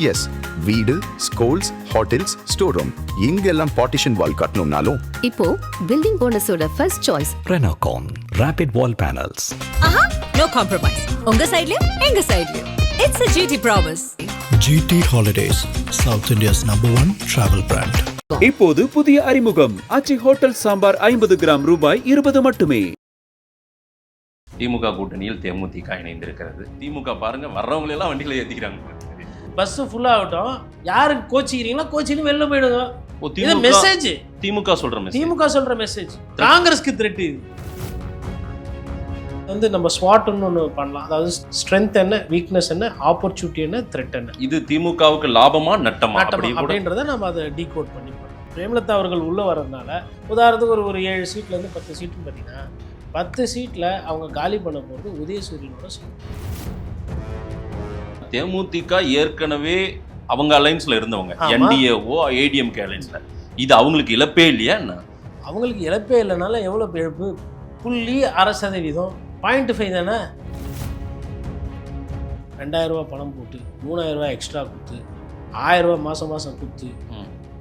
S, வீடு, schools, hotels, store room இங்கெல்லாம் partition wall கட்டணும்னாலும் இப்போ பில்டிங் ஓனர்ஸோட first choice Renocon Rapid Wall Panels. No compromise. உங்க சைடுலயும் எங்க சைடுலயும். It's a GT promise. GT Holidays, South India's #1 travel brand. இப்போது புதிய அறிமுகம் ஆச்சி ஹோட்டல் சாம்பார் 50 கிராம் ரூபாய் 20 மட்டுமே. திமுக கூட்டணியில் தேமுதிக இணைந்திருக்கிறது. திமுக பாருங்க வர்றவங்களெல்லாம் வண்டியில ஏத்திக்கிறாங்க. பஸ் ஃபுல்லா ஆகட்டும், யாருக்கு கோச்சிக்கிறீங்களோ கோச்சின்னு வெளில போயிடுங்க. இது மெசேஜ் திமுக சொல்ற மெசேஜ். திமுக சொல்ற மெசேஜ் காங்கிரஸ்க்கு த்ரெட். இது வந்து நம்ம ஸ்வாட்னு ஒன்று பண்ணலாம். அதாவது ஸ்ட்ரென்த் என்ன, வீக்னஸ் என்ன, ஆப்பர்ச்சுனிட்டி என்ன, த்ரெட் என்ன. இது திமுகவுக்கு லாபமா நட்டமா அப்படின்றத நம்ம அதை டீகோட் பண்ணி பண்ணலாம். பிரேமலதா அவர்கள் உள்ள வர்றதுனால உதாரணத்துக்கு ஒரு 7 சீட்ல இருந்து 10 சீட்டுன்னு பார்த்தீங்கன்னா 10 சீட்ல அவங்க காலி பண்ண போகிறது உதயசூரியனோட சீட். தேமுதிக ஏற்கனவே அவங்க அலைன்ஸ்ல இருந்தவங்க, என்டிஏஓ ஏடிஎம்கே அலைன்ஸ்ல. இது அவங்களுக்கு இழப்பே இல்லையா என்ன? அவங்களுக்கு இழப்பே இல்லைனால எவ்வளோ இழப்பு? 0.6%, 0.5 தானே. 2000 ரூபா பணம் போட்டு 3000 ரூபா எக்ஸ்ட்ரா கொடுத்து 1000 ரூபா மாதம் கொடுத்து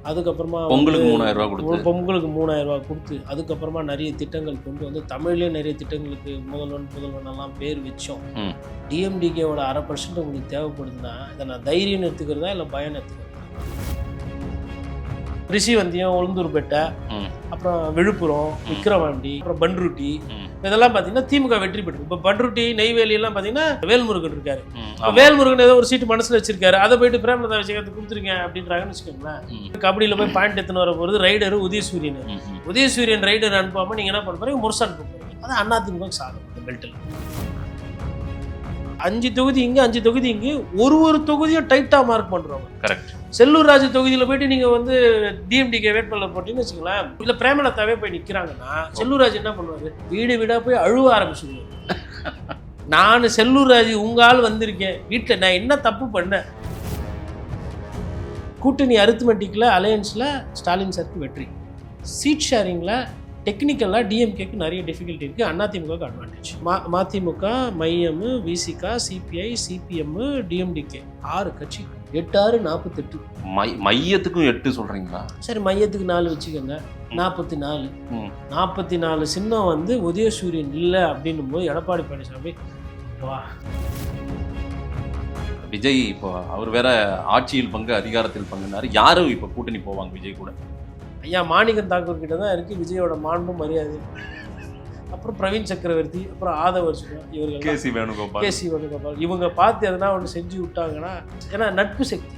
அதுக்கப்புறமா பொங்கலுக்கு 3000 ரூபா கொடுத்து பொங்கலுக்கு 3000 ரூபா கொடுத்து அதுக்கப்புறமா நிறைய திட்டங்கள் கொண்டு வந்து தமிழ்லேயே நிறைய திட்டங்களுக்கு முதல்வன் எல்லாம் பேர் வச்சோம். டிஎம்டிகேவோட 0.5% உங்களுக்கு தேவைப்படுதுன்னா இதை நான் தைரியம் எடுத்துக்கிறதா இல்லை பயம் எடுத்துக்கிறதா? ரிஷிவந்தியம், உளுந்தூர்பேட்டை, அப்புறம் விழுப்புரம், விக்கிரவாண்டி, அப்புறம் பன்ருட்டி, இதெல்லாம் பார்த்தீங்கன்னா திமுக வெற்றி பெற்று. இப்போ பன்ருட்டி, நெய்வேலி எல்லாம் பார்த்தீங்கன்னா வேல்முருகன் இருக்காரு. வேல்முருகன் ஏதோ ஒரு சீட்டு மனசில் வச்சிருக்காரு, அதை போயிட்டு பிரேமலதா விஜயகாந்த் கொடுத்துருக்கேன் அப்படின்றாங்கன்னு வச்சுக்கோங்களேன். கபடியில் போய் பாயிண்ட் எடுத்துன்னு வர போகிறது ரைடரு உதயசூரியன். உதயசூரியன் ரைடர் அனுப்பாமல் நீங்கள் என்ன பண்ண போறீங்க? முரசு அனுப்ப போறீங்க. அது அதிமுக சாதம். இந்த பெல்ட்டில் 5 தொகுதி இங்கே, 5 தொகுதி இங்கே, ஒரு தொகுதியும் டைட்டாக மார்க் பண்ணுறவங்க. கரெக்ட். செல்லூர் ராஜு தொகுதியில் போயிட்டு நீங்கள் வந்து டிஎம்டிகே வேட்பாளர் போட்டிங்கன்னு வச்சுக்கலாம், இல்லை பிரேமலதாவே போய் நிற்கிறாங்கன்னா செல்லூர் ராஜு என்ன பண்ணுவார்? வீடு வீடாக போய் அழுவ ஆரம்பிச்சுடுவார். நான் செல்லூர் ராஜு உங்கள் ஆள் வந்திருக்கேன் வீட்டில், நான் என்ன தப்பு பண்ணேன்? கூட்டணி அரித்மெட்டிக்கில் அலையன்ஸில் ஸ்டாலின் சாருக்கு வெற்றி. சீட் ஷேரிங்கில் டெக்னிக்கலாக டிஎம்கேக்கு நிறைய டிஃபிகல்ட்டி இருக்குது, அதிமுகவுக்கு அட்வான்டேஜ். மதிமுக, மையம், விசிகா, சிபிஐ, சிபிஎம், டிஎம்டிகே 6 கட்சி, 8, 6, 48. மையத்துக்கும் 8 சொல்றீங்களா? சரி, மையத்துக்கு 4 வச்சுக்கோங்க, 44. 44 சின்னம் வந்து உதயசூரியன் இல்லை அப்படின்னும் போது எடப்பாடி பழனிசாமி வா. விஜய் இப்போ அவர் வேற ஆட்சியில் பங்கு அதிகாரத்தில் பங்குனாரு. யாரும் இப்போ கூட்டணி போவாங்க விஜய் கூட? ஐயா மாணிக்கம் தாக்கூர் கிட்ட தான் இருக்குது விஜயோட மாண்பும் மரியாதை. அப்புறம் பிரவீன் சக்கரவர்த்தி, அப்புறம் ஆதவ அர்ஜுனா, இவர்கள் கேசி வேணுகோபால் இவங்க பார்த்து எதனா ஒன்று செஞ்சு விட்டாங்கன்னா, ஏன்னா நட்பு சக்தி.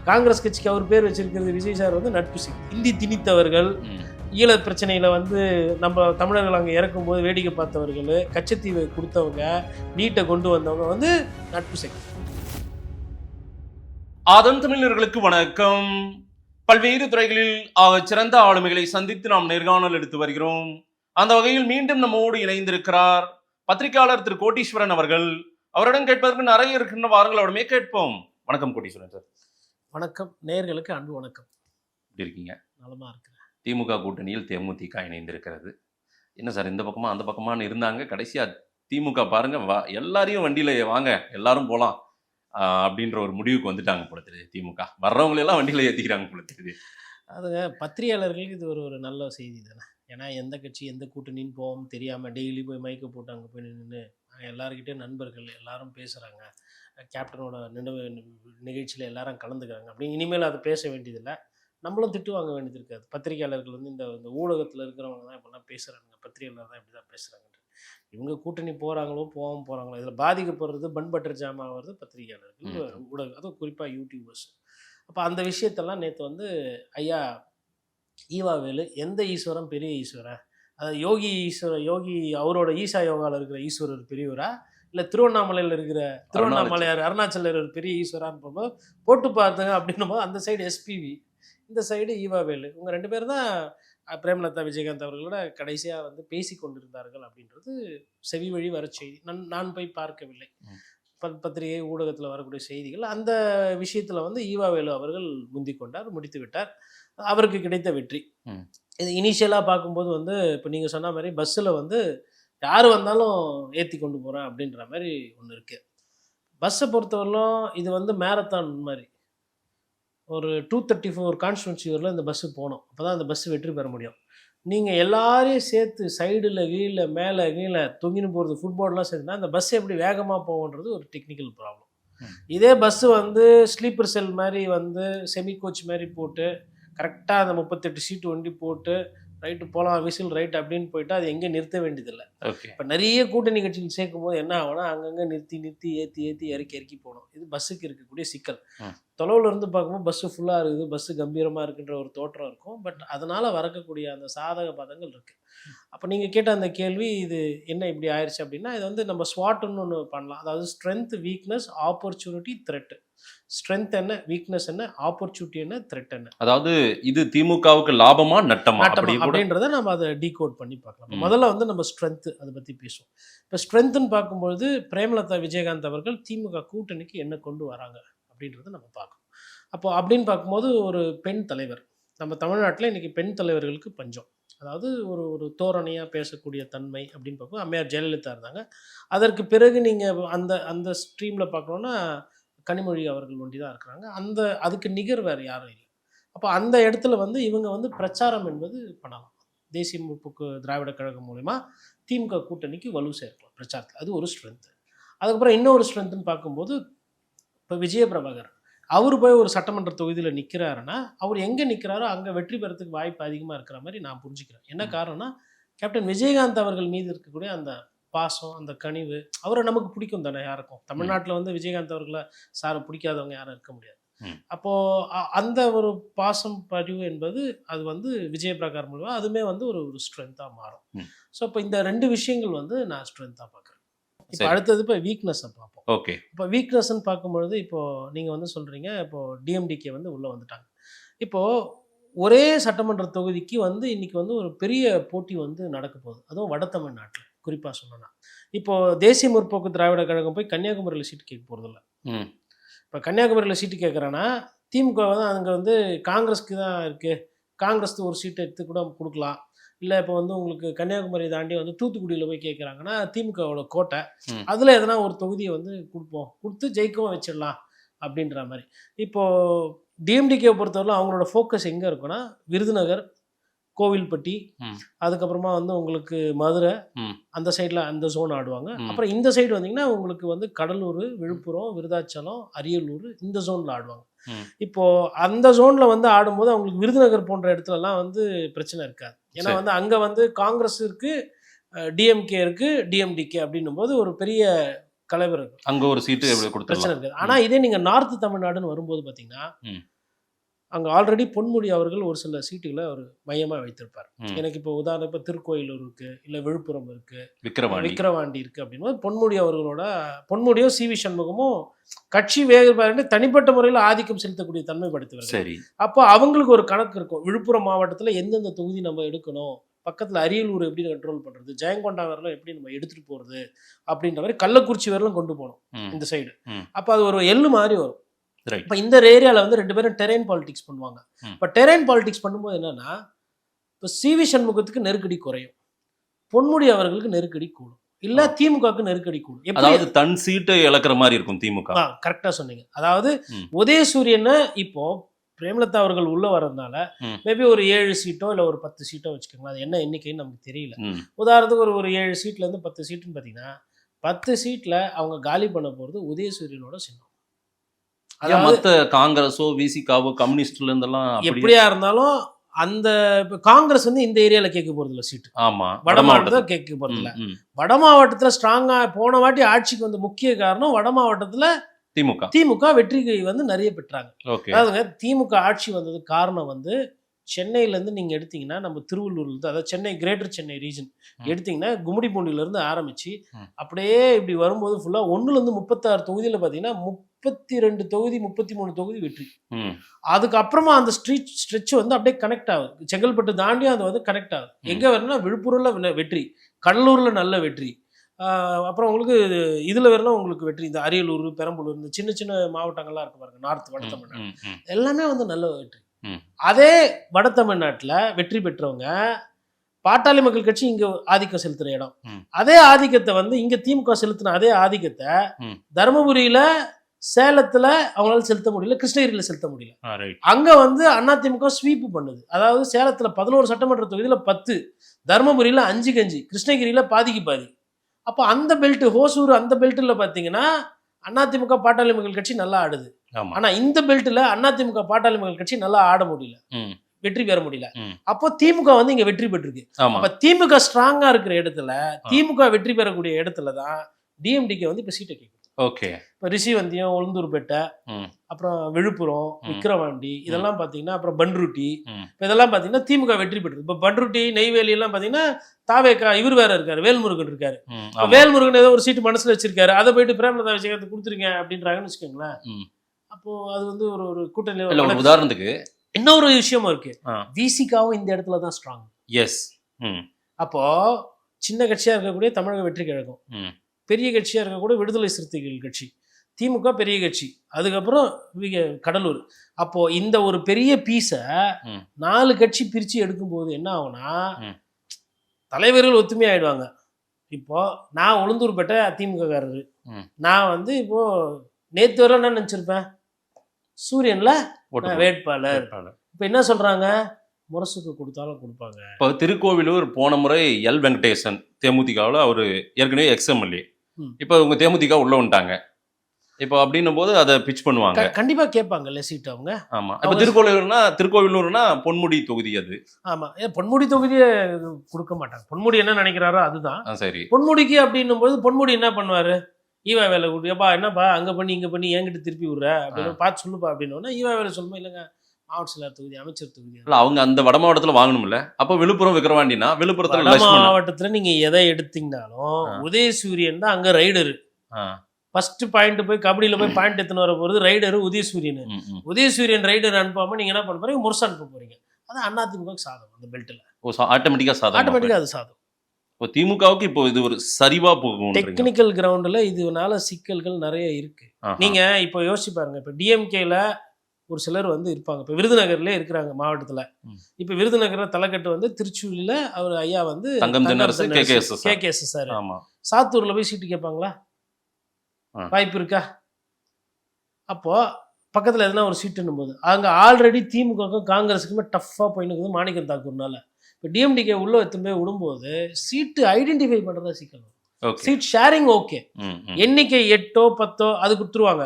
காங்கிரஸ் கட்சிக்கு அவர் பேர் வச்சிருக்கிறது விஜய் சார் வந்து நட்பு சக்தி. இந்தி திணித்தவர்கள், ஈழ பிரச்சனையில் வந்து நம்ம தமிழர்கள் அங்கே இறக்கும்போது வேடிக்கை பார்த்தவர்கள், கச்சத்தீவை கொடுத்தவங்க, நீட்டை கொண்டு வந்தவங்க வந்து நட்பு சக்தி. ஆதன் தமிழர்களுக்கு வணக்கம். பல்வேறு துறைகளில் சிறந்த ஆளுமைகளை சந்தித்து நாம் நேர்காணல் எடுத்து வருகிறோம். அந்த வகையில் மீண்டும் நம்மோடு இணைந்திருக்கிறார் பத்திரிகையாளர் திரு கோட்டீஸ்வரன் அவர்கள். அவரிடம் கேட்பதற்கு நிறைய இருக்கின்ற வாரங்கள் அவருமே கேட்போம். வணக்கம் கோட்டீஸ்வரன் சார். வணக்கம், நேயர்களுக்கு அன்பு வணக்கம். எப்படி இருக்கீங்க? நலமா இருக்கிறேன். திமுக கூட்டணியில் தேமுதிக இணைந்திருக்கிறது. என்ன சார், இந்த பக்கமா அந்த பக்கமானு இருந்தாங்க, கடைசியா திமுக பாருங்க எல்லாரையும் வண்டியில வாங்க எல்லாரும் போலாம் அப்படின்ற ஒரு முடிவுக்கு வந்துட்டாங்க போல தெரியுது. திமுக வர்றவங்களெல்லாம் வண்டியில ஏற்றிக்கிறாங்க போல தெரியுது. அதுங்க பத்திரிகையாளர்களுக்கு இது ஒரு நல்ல செய்தி தானே. ஏன்னா எந்த கட்சி எந்த கூட்டணின்னு போவோம் தெரியாமல் டெய்லி போய் மைக்கை போட்டு அங்கே போய் நின்று எல்லாருக்கிட்டே நண்பர்கள் எல்லாரும் பேசுகிறாங்க, கேப்டனோட நிகழ்ச்சியில் எல்லாரும் கலந்துக்கிறாங்க. அப்படி இனிமேல் அதை பேச வேண்டியதில்லை, நம்மளும் திட்டு வாங்க வேண்டியது இருக்காது. பத்திரிகையாளர்கள் வந்து இந்த ஊடகத்தில் இருக்கிறவங்க தான் இப்போலாம் பேசுகிறாங்க, பத்திரிகையாளர் தான் இப்படி தான் பேசுகிறாங்க. இவங்க கூட்டணி போகிறாங்களோ போகாமல் போகிறாங்களோ, இதில் பாதிக்கப்படுறது பன் பட்டர் ஜாம் ஆகிறது பத்திரிகையாளர்கள், ஊடகம், அதுவும் குறிப்பாக யூடியூபர்ஸ். அப்போ அந்த விஷயத்தெல்லாம் நேற்று வந்து ஐயா ஈவாவேலு, எந்த ஈஸ்வரன் பெரிய ஈஸ்வரன், அதாவது யோகி அவரோட ஈசா யோகாவில் இருக்கிற ஈஸ்வரர் பெரியவரா, இல்லை திருவண்ணாமலையில் இருக்கிற திருவண்ணாமலையார் அருணாச்சலர் ஒரு பெரிய ஈஸ்வரான்னு போகும்போது போட்டு பார்த்துங்க அப்படின்னும் போது அந்த சைடு எஸ்பிவி, இந்த சைடு ஈவாவேலு, இவங்க 2 பேர் தான் பிரேமலதா விஜயகாந்த் அவர்களோட கடைசியாக வந்து பேசி கொண்டிருந்தார்கள் அப்படின்றது செவி வழி வர செய்தி. நான் போய் பார்க்கவில்லை, பத்திரிகை ஊடகத்தில் வரக்கூடிய செய்திகள். அந்த விஷயத்தில் வந்து ஈவாவேலு அவர்கள் முந்தி கொண்டார், முடித்து விட்டார், அவருக்கு கிடைத்த வெற்றி. இது இனிஷியலாக பார்க்கும்போது வந்து இப்போ நீங்கள் சொன்ன மாதிரி பஸ்ஸில் வந்து யார் வந்தாலும் ஏற்றி கொண்டு போகிறேன் அப்படின்ற மாதிரி ஒன்று இருக்குது. பஸ்ஸை பொறுத்தவரையிலும் இது வந்து மேரத்தான் மாதிரி. ஒரு 234 கான்ஸ்டியூன்சி வரல இந்த பஸ்ஸு போகணும். அப்போ தான் அந்த பஸ்ஸு வெற்றி பெற முடியும். நீங்கள் எல்லாரையும் சேர்த்து சைடில் கீழே மேலே கீழே தொங்கின்னு போகிறது ஃபுட்பால்லாம் சேர்த்துனா அந்த பஸ் எப்படி வேகமாக போகுன்றது ஒரு டெக்னிக்கல் ப்ராப்ளம். இதே பஸ்ஸு வந்து ஸ்லீப்பர் செல் மாதிரி வந்து செமி கோச் மாதிரி போட்டு கரெக்டாக அந்த 38 சீட்டு வண்டி போட்டு ரைட்டு போகலாம் விசில் ரைட் அப்படின்னு போயிட்டு அது எங்கே நிறுத்த வேண்டியதில்லை. ஓகே. இப்போ நிறைய கூட்டணி கட்சிகள் சேர்க்கும் போது என்ன ஆகும்னா அங்கங்கே நிறுத்தி ஏற்றி இறக்கி போகணும். இது பஸ்ஸுக்கு இருக்கக்கூடிய சிக்கல். தொலைவில் இருந்து பார்க்கும்போது பஸ்ஸு ஃபுல்லாக இருக்குது, பஸ்ஸு கம்பீரமாக இருக்குன்ற ஒரு தோற்றம் இருக்கும். பட் அதனால் வரக்கூடிய அந்த சாதக பாதங்கள் இருக்குது. அப்போ நீங்கள் கேட்ட அந்த கேள்வி இது என்ன இப்படி ஆயிடுச்சு அப்படின்னா, இது வந்து நம்ம ஸ்வாட்னு ஒன்று பண்ணலாம். அதாவது strength, weakness, opportunity, thread. Strength என்ன, வீக்னஸ் என்ன, ஆப்பர்ச்சுனிட்டி என்ன, த்ரெட் என்ன. அதாவது இது திமுகவுக்கு லாபமா நட்டமா அப்படின்றத நம்ம அதை டீகோட் பண்ணி பார்க்கலாம். முதல்ல வந்து நம்ம ஸ்ட்ரென்த் அதை பற்றி பேசுவோம். இப்போ ஸ்ட்ரென்த்துன்னு பார்க்கும்பொழுது பிரேமலதா விஜயகாந்த் அவர்கள் திமுக கூட்டணிக்கு என்ன கொண்டு வராங்க அப்படின்றத நம்ம பார்க்கணும். அப்போ அப்படின்னு பார்க்கும்போது ஒரு பெண் தலைவர், நம்ம தமிழ்நாட்டில் இன்றைக்கி பெண் தலைவர்களுக்கு பஞ்சம். அதாவது ஒரு தோரணையாக பேசக்கூடிய தன்மை அப்படின்னு பார்ப்போம். அம்மையார் ஜெயலலிதா இருந்தாங்க. அதற்கு பிறகு நீங்கள் அந்த ஸ்ட்ரீமில் பார்க்கணுன்னா கனிமொழி அவர்கள் ஒண்டி தான் இருக்கிறாங்க. அதுக்கு நிகர் வேறு யாரும் இல்லை. அப்போ அந்த இடத்துல வந்து இவங்க வந்து பிரச்சாரம் என்பது பண்ணலாம். தேசிய முற்போக்கு திராவிட கழகம் மூலமா திமுக கூட்டணிக்கு வலு சேர்க்கலாம் பிரச்சாரத்தில். அது ஒரு ஸ்ட்ரென்த்து. அதுக்கப்புறம் இன்னொரு ஸ்ட்ரென்த்துன்னு பார்க்கும்போது இப்போ விஜயபிரபாகர் அவர் போய் ஒரு சட்டமன்ற தொகுதியில் நிற்கிறாருன்னா அவர் எங்கே நிற்கிறாரோ அங்கே வெற்றி பெறத்துக்கு வாய்ப்பு அதிகமாக இருக்கிற மாதிரி நான் புரிஞ்சுக்கிறேன். என்ன காரணம்னா கேப்டன் விஜயகாந்த் அவர்கள் மீது இருக்கக்கூடிய அந்த பாசம், அந்த கனிவு, அவரை நமக்கு பிடிக்கும் தானே யாருக்கும். தமிழ்நாட்டில் வந்து விஜயகாந்த் அவர்களை சாரை பிடிக்காதவங்க யாரும் இருக்க முடியாது. அப்போது அந்த ஒரு பாசம் பதிவு என்பது அது வந்து விஜயபிரகார் மூலமாக அதுவுமே வந்து ஒரு ஸ்ட்ரென்த்தாக மாறும். ஸோ இப்போ இந்த 2 விஷயங்கள் வந்து நான் ஸ்ட்ரென்த்தாக பார்க்குறேன். இப்போ அடுத்தது இப்போ வீக்னஸை பார்ப்போம். ஓகே. இப்போ வீக்னஸ்ன்னு பார்க்கும்பொழுது இப்போது நீங்கள் வந்து சொல்கிறீங்க இப்போது டிஎம்டிகே வந்து உள்ளே வந்துட்டாங்க. இப்போது ஒரே சட்டமன்ற தொகுதிக்கு வந்து இன்றைக்கி வந்து ஒரு பெரிய போட்டி வந்து நடக்க போகுது, அதுவும் வட தமிழ்நாட்டில் குறிப்பாக சொன்னோன்னா. இப்போது தேசிய முற்போக்கு திராவிட கழகம் போய் கன்னியாகுமரியில் சீட்டு கேட்க போகிறதில்ல. இப்போ கன்னியாகுமரியில் சீட்டு கேட்குறேன்னா திமுக வந்து அங்கே வந்து காங்கிரஸ்க்கு தான் இருக்குது, காங்கிரஸ் ஒரு சீட்டை எடுத்து கூட கொடுக்கலாம். இல்லை இப்போ வந்து உங்களுக்கு கன்னியாகுமரி தாண்டி வந்து தூத்துக்குடியில் போய் கேட்குறாங்கன்னா திமுகவோட கோட்டை, அதில் எதனா ஒரு தொகுதியை வந்து கொடுத்து ஜெயிக்கவும் வச்சிடலாம் அப்படின்ற மாதிரி. இப்போது டிஎம்டிகே பொறுத்தவரை அவங்களோட ஃபோக்கஸ் எங்கே இருக்குன்னா விருதுநகர், கோவில்பட்டி, அதுக்கப்புறமா வந்து உங்களுக்கு மதுரை, அந்த சைடில் அந்த ஜோன் ஆடுவாங்க. அப்புறம் இந்த சைடு வந்தீங்கன்னா உங்களுக்கு வந்து கடலூர், விழுப்புரம், விருதாச்சலம், அரியலூர் இந்த ஜோனில் ஆடுவாங்க. இப்போது அந்த ஜோனில் வந்து ஆடும்போது அவங்களுக்கு விருதுநகர் போன்ற இடத்துலலாம் வந்து பிரச்சனை இருக்காது. ஏன்னா வந்து அங்கே வந்து காங்கிரஸ் இருக்குது, டிஎம்கே இருக்குது, டிஎம்டிகே அப்படின்னும் போது ஒரு பெரிய கலவரம் இருக்குது, அங்கே ஒரு சீட்டு பிரச்சனை இருக்காது. ஆனால் இதே நீங்கள் நார்த்து தமிழ்நாடுன்னு வரும்போது பார்த்தீங்கன்னா அங்கே ஆல்ரெடி பொன்முடி அவர்கள் ஒரு சில சீட்டுகளை அவர் மையமாக வைத்திருப்பார். எனக்கு இப்போ உதாரணம் இப்போ திருக்கோயிலூர் இருக்குது, இல்லை விழுப்புரம் இருக்குது, விக்கிரவாண்டி இருக்குது அப்படின்போது பொன்முடியும் சிவி சண்முகமும் கட்சி வேறுபாடு தனிப்பட்ட முறையில் ஆதிக்கம் செலுத்தக்கூடிய தன்மை படுத்துவார். அப்போ அவங்களுக்கு ஒரு கணக்கு இருக்கும், விழுப்புரம் மாவட்டத்தில் எந்தெந்த தொகுதி நம்ம எடுக்கணும், பக்கத்தில் அரியலூர் எப்படி கண்ட்ரோல் பண்ணுறது, ஜெயங்கொண்டா வரலாம் எப்படி நம்ம எடுத்துகிட்டு போகிறது அப்படின்ற மாதிரி கள்ளக்குறிச்சி வரலாம் கொண்டு போகணும் இந்த சைடு. அப்போ அது ஒரு எள்ளு மாதிரி வரும். இப்போ இந்த ஏரியாவில் வந்து 2 பேரும் டெரைன் பாலிடிக்ஸ் பண்ணுவாங்க. இப்போ டெரைன் பாலிடிக்ஸ் பண்ணும்போது என்னன்னா இப்போ சிவி சண்முகத்துக்கு நெருக்கடி குறையும், பொன்முடி அவர்களுக்கு நெருக்கடி கூடும், இல்லை திமுகவுக்கு நெருக்கடி கூடும். அதாவது தன் சீட்டை இழக்கிற மாதிரி இருக்கும் திமுக. கரெக்டாக சொன்னீங்க. அதாவது உதயசூரியனை இப்போ பிரேமலதா அவர்கள் உள்ள வர்றதுனால மேபி ஒரு 7 சீட்டோ இல்லை ஒரு 10 சீட்டோ வச்சுக்கோங்களேன், அது என்ன எண்ணிக்கைன்னு நமக்கு தெரியல. உதாரணத்துக்கு ஒரு 7 சீட்லேருந்து 10 சீட்டுன்னு பார்த்தீங்கன்னா 10 சீட்டில் அவங்க காலி பண்ண போகிறது உதயசூரியனோட சின்னம். மற்ற காங்கிரஸோ விசிகாவோ கம்யூனிஸ்ட்ல இருந்தெல்லாம் எப்படியா இருந்தாலும் அந்த காங்கிரஸ் வந்து இந்த ஏரியாவில் கேட்க போறது இல்லை சீட்டு. ஆமா, வட மாவட்டத்தில் கேட்க போறது இல்லை. வட மாவட்டத்தில் ஸ்ட்ராங்கா போன வாட்டி ஆட்சிக்கு வந்து முக்கிய காரணம் வட மாவட்டத்தில் திமுக வெற்றிக்கு வந்து நிறைய பெற்றாங்க. அதாவது திமுக ஆட்சி வந்தது காரணம் வந்து சென்னையிலேருந்து நீங்கள் எடுத்தீங்கன்னா நம்ம திருவள்ளூர்லேருந்து, அதாவது சென்னை கிரேட்டர் சென்னை ரீஜன் எடுத்திங்கன்னா கும்மிடிப்பூண்டிலேருந்து ஆரம்பித்து அப்படியே இப்படி வரும்போது ஃபுல்லாக 1லேருந்து 36 தொகுதியில் பார்த்தீங்கன்னா 32 தொகுதி 33 தொகுதி வெற்றி. அதுக்கப்புறமா அந்த ஸ்ட்ரெச் வந்து அப்படியே கனெக்ட் ஆகுது, செங்கல்பட்டு தாண்டியும் அது வந்து கனெக்ட் ஆகுது. எங்கே வரணும்னா விழுப்புரம்ல வெற்றி, கடலூரில் நல்ல வெற்றி, அப்புறம் உங்களுக்கு இதில் வரலாம் உங்களுக்கு வெற்றி. இந்த அரியலூர், பெரம்பலூர், இந்த சின்ன சின்ன மாவட்டங்கள்லாம் இருக்கு பாருங்க, நார்த் வட தமிழ்நாடு எல்லாமே வந்து நல்ல வெற்றி. அதே வட தமிழ்நாட்டில் வெற்றி பெற்றவங்க பாட்டாளி மக்கள் கட்சி இங்க ஆதிக்கம் செலுத்துற இடம், அதே ஆதிக்கத்தை வந்து இங்க திமுக செலுத்தின அதே ஆதிக்கத்தை தருமபுரியில சேலத்துல அவங்களால செலுத்த முடியல, கிருஷ்ணகிரியில செலுத்த முடியல. ரைட். அங்க வந்து அதிமுக ஸ்வீப் பண்ணுது. அதாவது சேலத்துல 11 சட்டமன்ற தொகுதியில 10, தருமபுரியில 5க்கு 5, கிருஷ்ணகிரியில பாதிக்கு பாதி. அப்போ அந்த பெல்ட், ஹோசூர் அந்த பெல்ட்டில் பார்த்தீங்கன்னா அதிமுக பாட்டாளி மக்கள் கட்சி நல்லா ஆடுது. ஆமா. ஆனா இந்த பெல்ட்டில் அதிமுக பாட்டாளி மக்கள் கட்சி நல்லா ஆட முடியல, வெற்றி பெற முடியல. அப்போ திமுக வந்து இங்க வெற்றி பெற்றிருக்கு. ஆமா. அப்ப திமுக ஸ்ட்ராங்கா இருக்கிற இடத்துல, திமுக வெற்றி பெறக்கூடிய இடத்துல தான் டிஎம்டிகே வந்து இப்ப சீட்டை கேட்குது. ஓகே. இப்போ ரிஷிவந்தியம், உளுந்தூர்பேட்டை, அப்புறம் விழுப்புரம், விக்கிரவாண்டி, இதெல்லாம் பார்த்தீங்கன்னா, அப்புறம் பன்ருட்டி, இப்போ இதெல்லாம் பார்த்தீங்கன்னா திமுக வெற்றி பெற்றது. இப்போ பன்ருட்டி, நெய்வேலி எல்லாம் பார்த்தீங்கன்னா தாவேக்கா இவர் வேற இருக்காரு, வேல்முருகன் இருக்காரு. வேல்முருகன் ஏதோ ஒரு சீட்டு மனசுல வச்சிருக்காரு, அதை போயிட்டு பிரேமலதா விஜயகாந்த் கொடுத்துருங்க அப்படின்றாங்கன்னு வச்சுக்கோங்களேன். அப்போ அது வந்து ஒரு கூட்டணி. உதாரணத்துக்கு இன்னொரு விஷயமும் இருக்கு, விசிகாவும் இந்த இடத்துல தான் ஸ்ட்ராங். எஸ். அப்போ சின்ன கட்சியா இருக்கக்கூடிய தமிழக வெற்றி கழகம், பெரிய கட்சியா இருக்கக்கூடிய விடுதலை சிறுத்தைகள் கட்சி, திமுக பெரிய கட்சி, அதுக்கப்புறம் கடலூர். அப்போ இந்த ஒரு பெரிய பீஸை 4 கட்சி பிரிச்சு எடுக்கும்போது என்ன ஆகும்னா, தலைவர்கள் ஒத்துமை ஆயிடுவாங்க. இப்போ நான் உளுந்தூர்பேட்டை அதிமுக காரரு, நான் வந்து இப்போ நேத்து வரை என்ன நினைச்சிருப்பேன், சூரியன்ல வேட்பாளர். இப்ப என்ன சொல்றாங்க, முரசுக்கு கொடுத்தாலும் கொடுப்பாங்க. இப்போ திருக்கோவிலூர் போன முறை எல் வெங்கடேசன் தேமுதிகவில் அவர் ஏற்கனவே எக்ஸ்எம்எல்ஏ, இப்போ உங்க தேமுதிக உள்ள வந்துட்டாங்க. இப்போ அப்படின்னும் போது அதை பிச் பண்ணுவாங்க, கண்டிப்பா கேட்பாங்கல்ல சீட் அவங்க. ஆமா. இப்போ திருக்கோவிலூர்னா பொன்முடி தொகுதி அது. ஆமா, பொன்முடி தொகுதியை கொடுக்க மாட்டாங்க. பொன்முடி என்ன நினைக்கிறாரோ அதுதான் சரி. பொன்முடிக்கு அப்படின்னும் போது பொன்முடி என்ன பண்ணுவாரு, ஈவா வேலை கூட்டு, எப்பா என்னப்பா அங்க பண்ணி இங்க பண்ணி என்கிட்ட திருப்பி விடுற அப்படின்னு பார்த்து சொல்லுப்பா அப்படின்னா, ஈவா வேலை சொல்லுமா, இல்லைங்க மாவட்ட செயலர் தொகுதி, அமைச்சர் தொகுதி. அவங்க அந்த வட மாவட்டத்தில் வாங்கணும்ல. அப்போ விழுப்புரம் விக்கிரவாண்டினா விழுப்புரத்துல மாவட்டத்துல நீங்க எதை எடுத்தீங்கன்னாலும் உதயசூரியன் தான் அங்க ரைடரு. ஃபர்ஸ்ட் பாயிண்ட் போய் கபடியில போய் பாயிண்ட் எத்தனை வர போறது ரைடரு உதயசூரியன். உதயசூரியன் ரைடர் அனுப்பாம நீங்க என்ன பண்ண போறீங்க, முரசு அனுப்ப போறீங்க. அது அதிமுக சாதம். அந்த பெல்ட்ல ஆட்டோமேட்டிக்கா சாதம், ஆட்டோமேட்டிக்கா அது சாதம். இப்போ திமுகவுக்கு இப்போ இது ஒரு சரிவா போகும். டெக்னிக்கல் கிரவுண்ட்ல இதனால சிக்கல்கள் நிறைய இருக்கு. நீங்க இப்போ யோசிச்சு பாருங்க, இப்போ டிஎம்கேல ஒரு சிலர் வந்து இருப்பாங்க, இப்போ விருதுநகர்ல இருக்கிறாங்க மாவட்டத்துல. இப்போ விருதுநகர் தலைக்கட்டு வந்து திருச்சூர்ல அவர் ஐயா வந்து கேகேஎஸ் சார். சாத்தூர்ல போய் சீட்டு கேட்பாங்களா, வாய்ப்பு இருக்கா? அப்போ பக்கத்துல எதுனா ஒரு சீட்டுன்னும் போது அங்க ஆல்ரெடி திமுகவுக்கும் காங்கிரஸுக்குமே டஃப்பா போயின்னு இருக்குது மாணிக்கம் தாக்கூர்னால. இப்போ டிஎம்டிகே உள்ள எடுத்துன்னு போய் விடும்போது சீட்டு ஐடென்டிஃபை பண்றதா சிக்கல். சீட் ஷேரிங் ஓகே, எண்ணிக்கை 8ஓ 10ஓ அது கொடுத்துருவாங்க,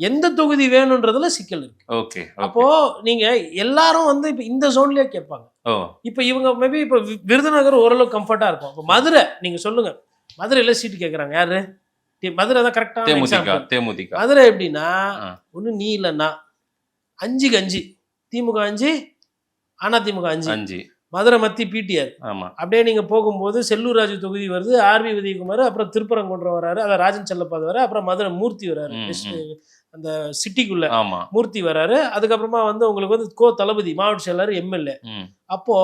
எந்த தொகுதி வேணும்ன்றதுல சிக்கல் இருக்கு. அப்போ நீங்க எல்லாரும் வந்து இப்ப இந்த ஜோன்லயே கேட்பாங்க. இப்ப இவங்க மேபி இப்ப விருதுநகர் ஓரளவு கம்ஃபர்ட்டா இருக்கும். இப்ப மதுரை நீங்க சொல்லுங்க, மதுரையில சீட்டு கேட்கறாங்க யாரு, மதுரை தான் கரெக்டா. மதுரை எப்படின்னா, ஒண்ணு நீ இல்லைன்னா 5க்கு 5, திமுக 5, அதிமுக 5, மதுரை மத்தி பிடிஆர். அப்படியே நீங்க போகும்போது செல்லூர் ராஜு தொகுதி வருது, ஆர்வி உதயகுமார், அப்புறம் திருப்பரங்குன்றம் வராரு, அதான் ராஜன் செல்லப்பாது வர, அப்புறம் மதுரை மூர்த்தி வராரு, அந்த சிட்டிக்குள்ள மூர்த்தி வராரு. அதுக்கப்புறமா வந்து உங்களுக்கு வந்து தளபதி மாவட்ட செயலர் எம்எல்ஏ. அப்போ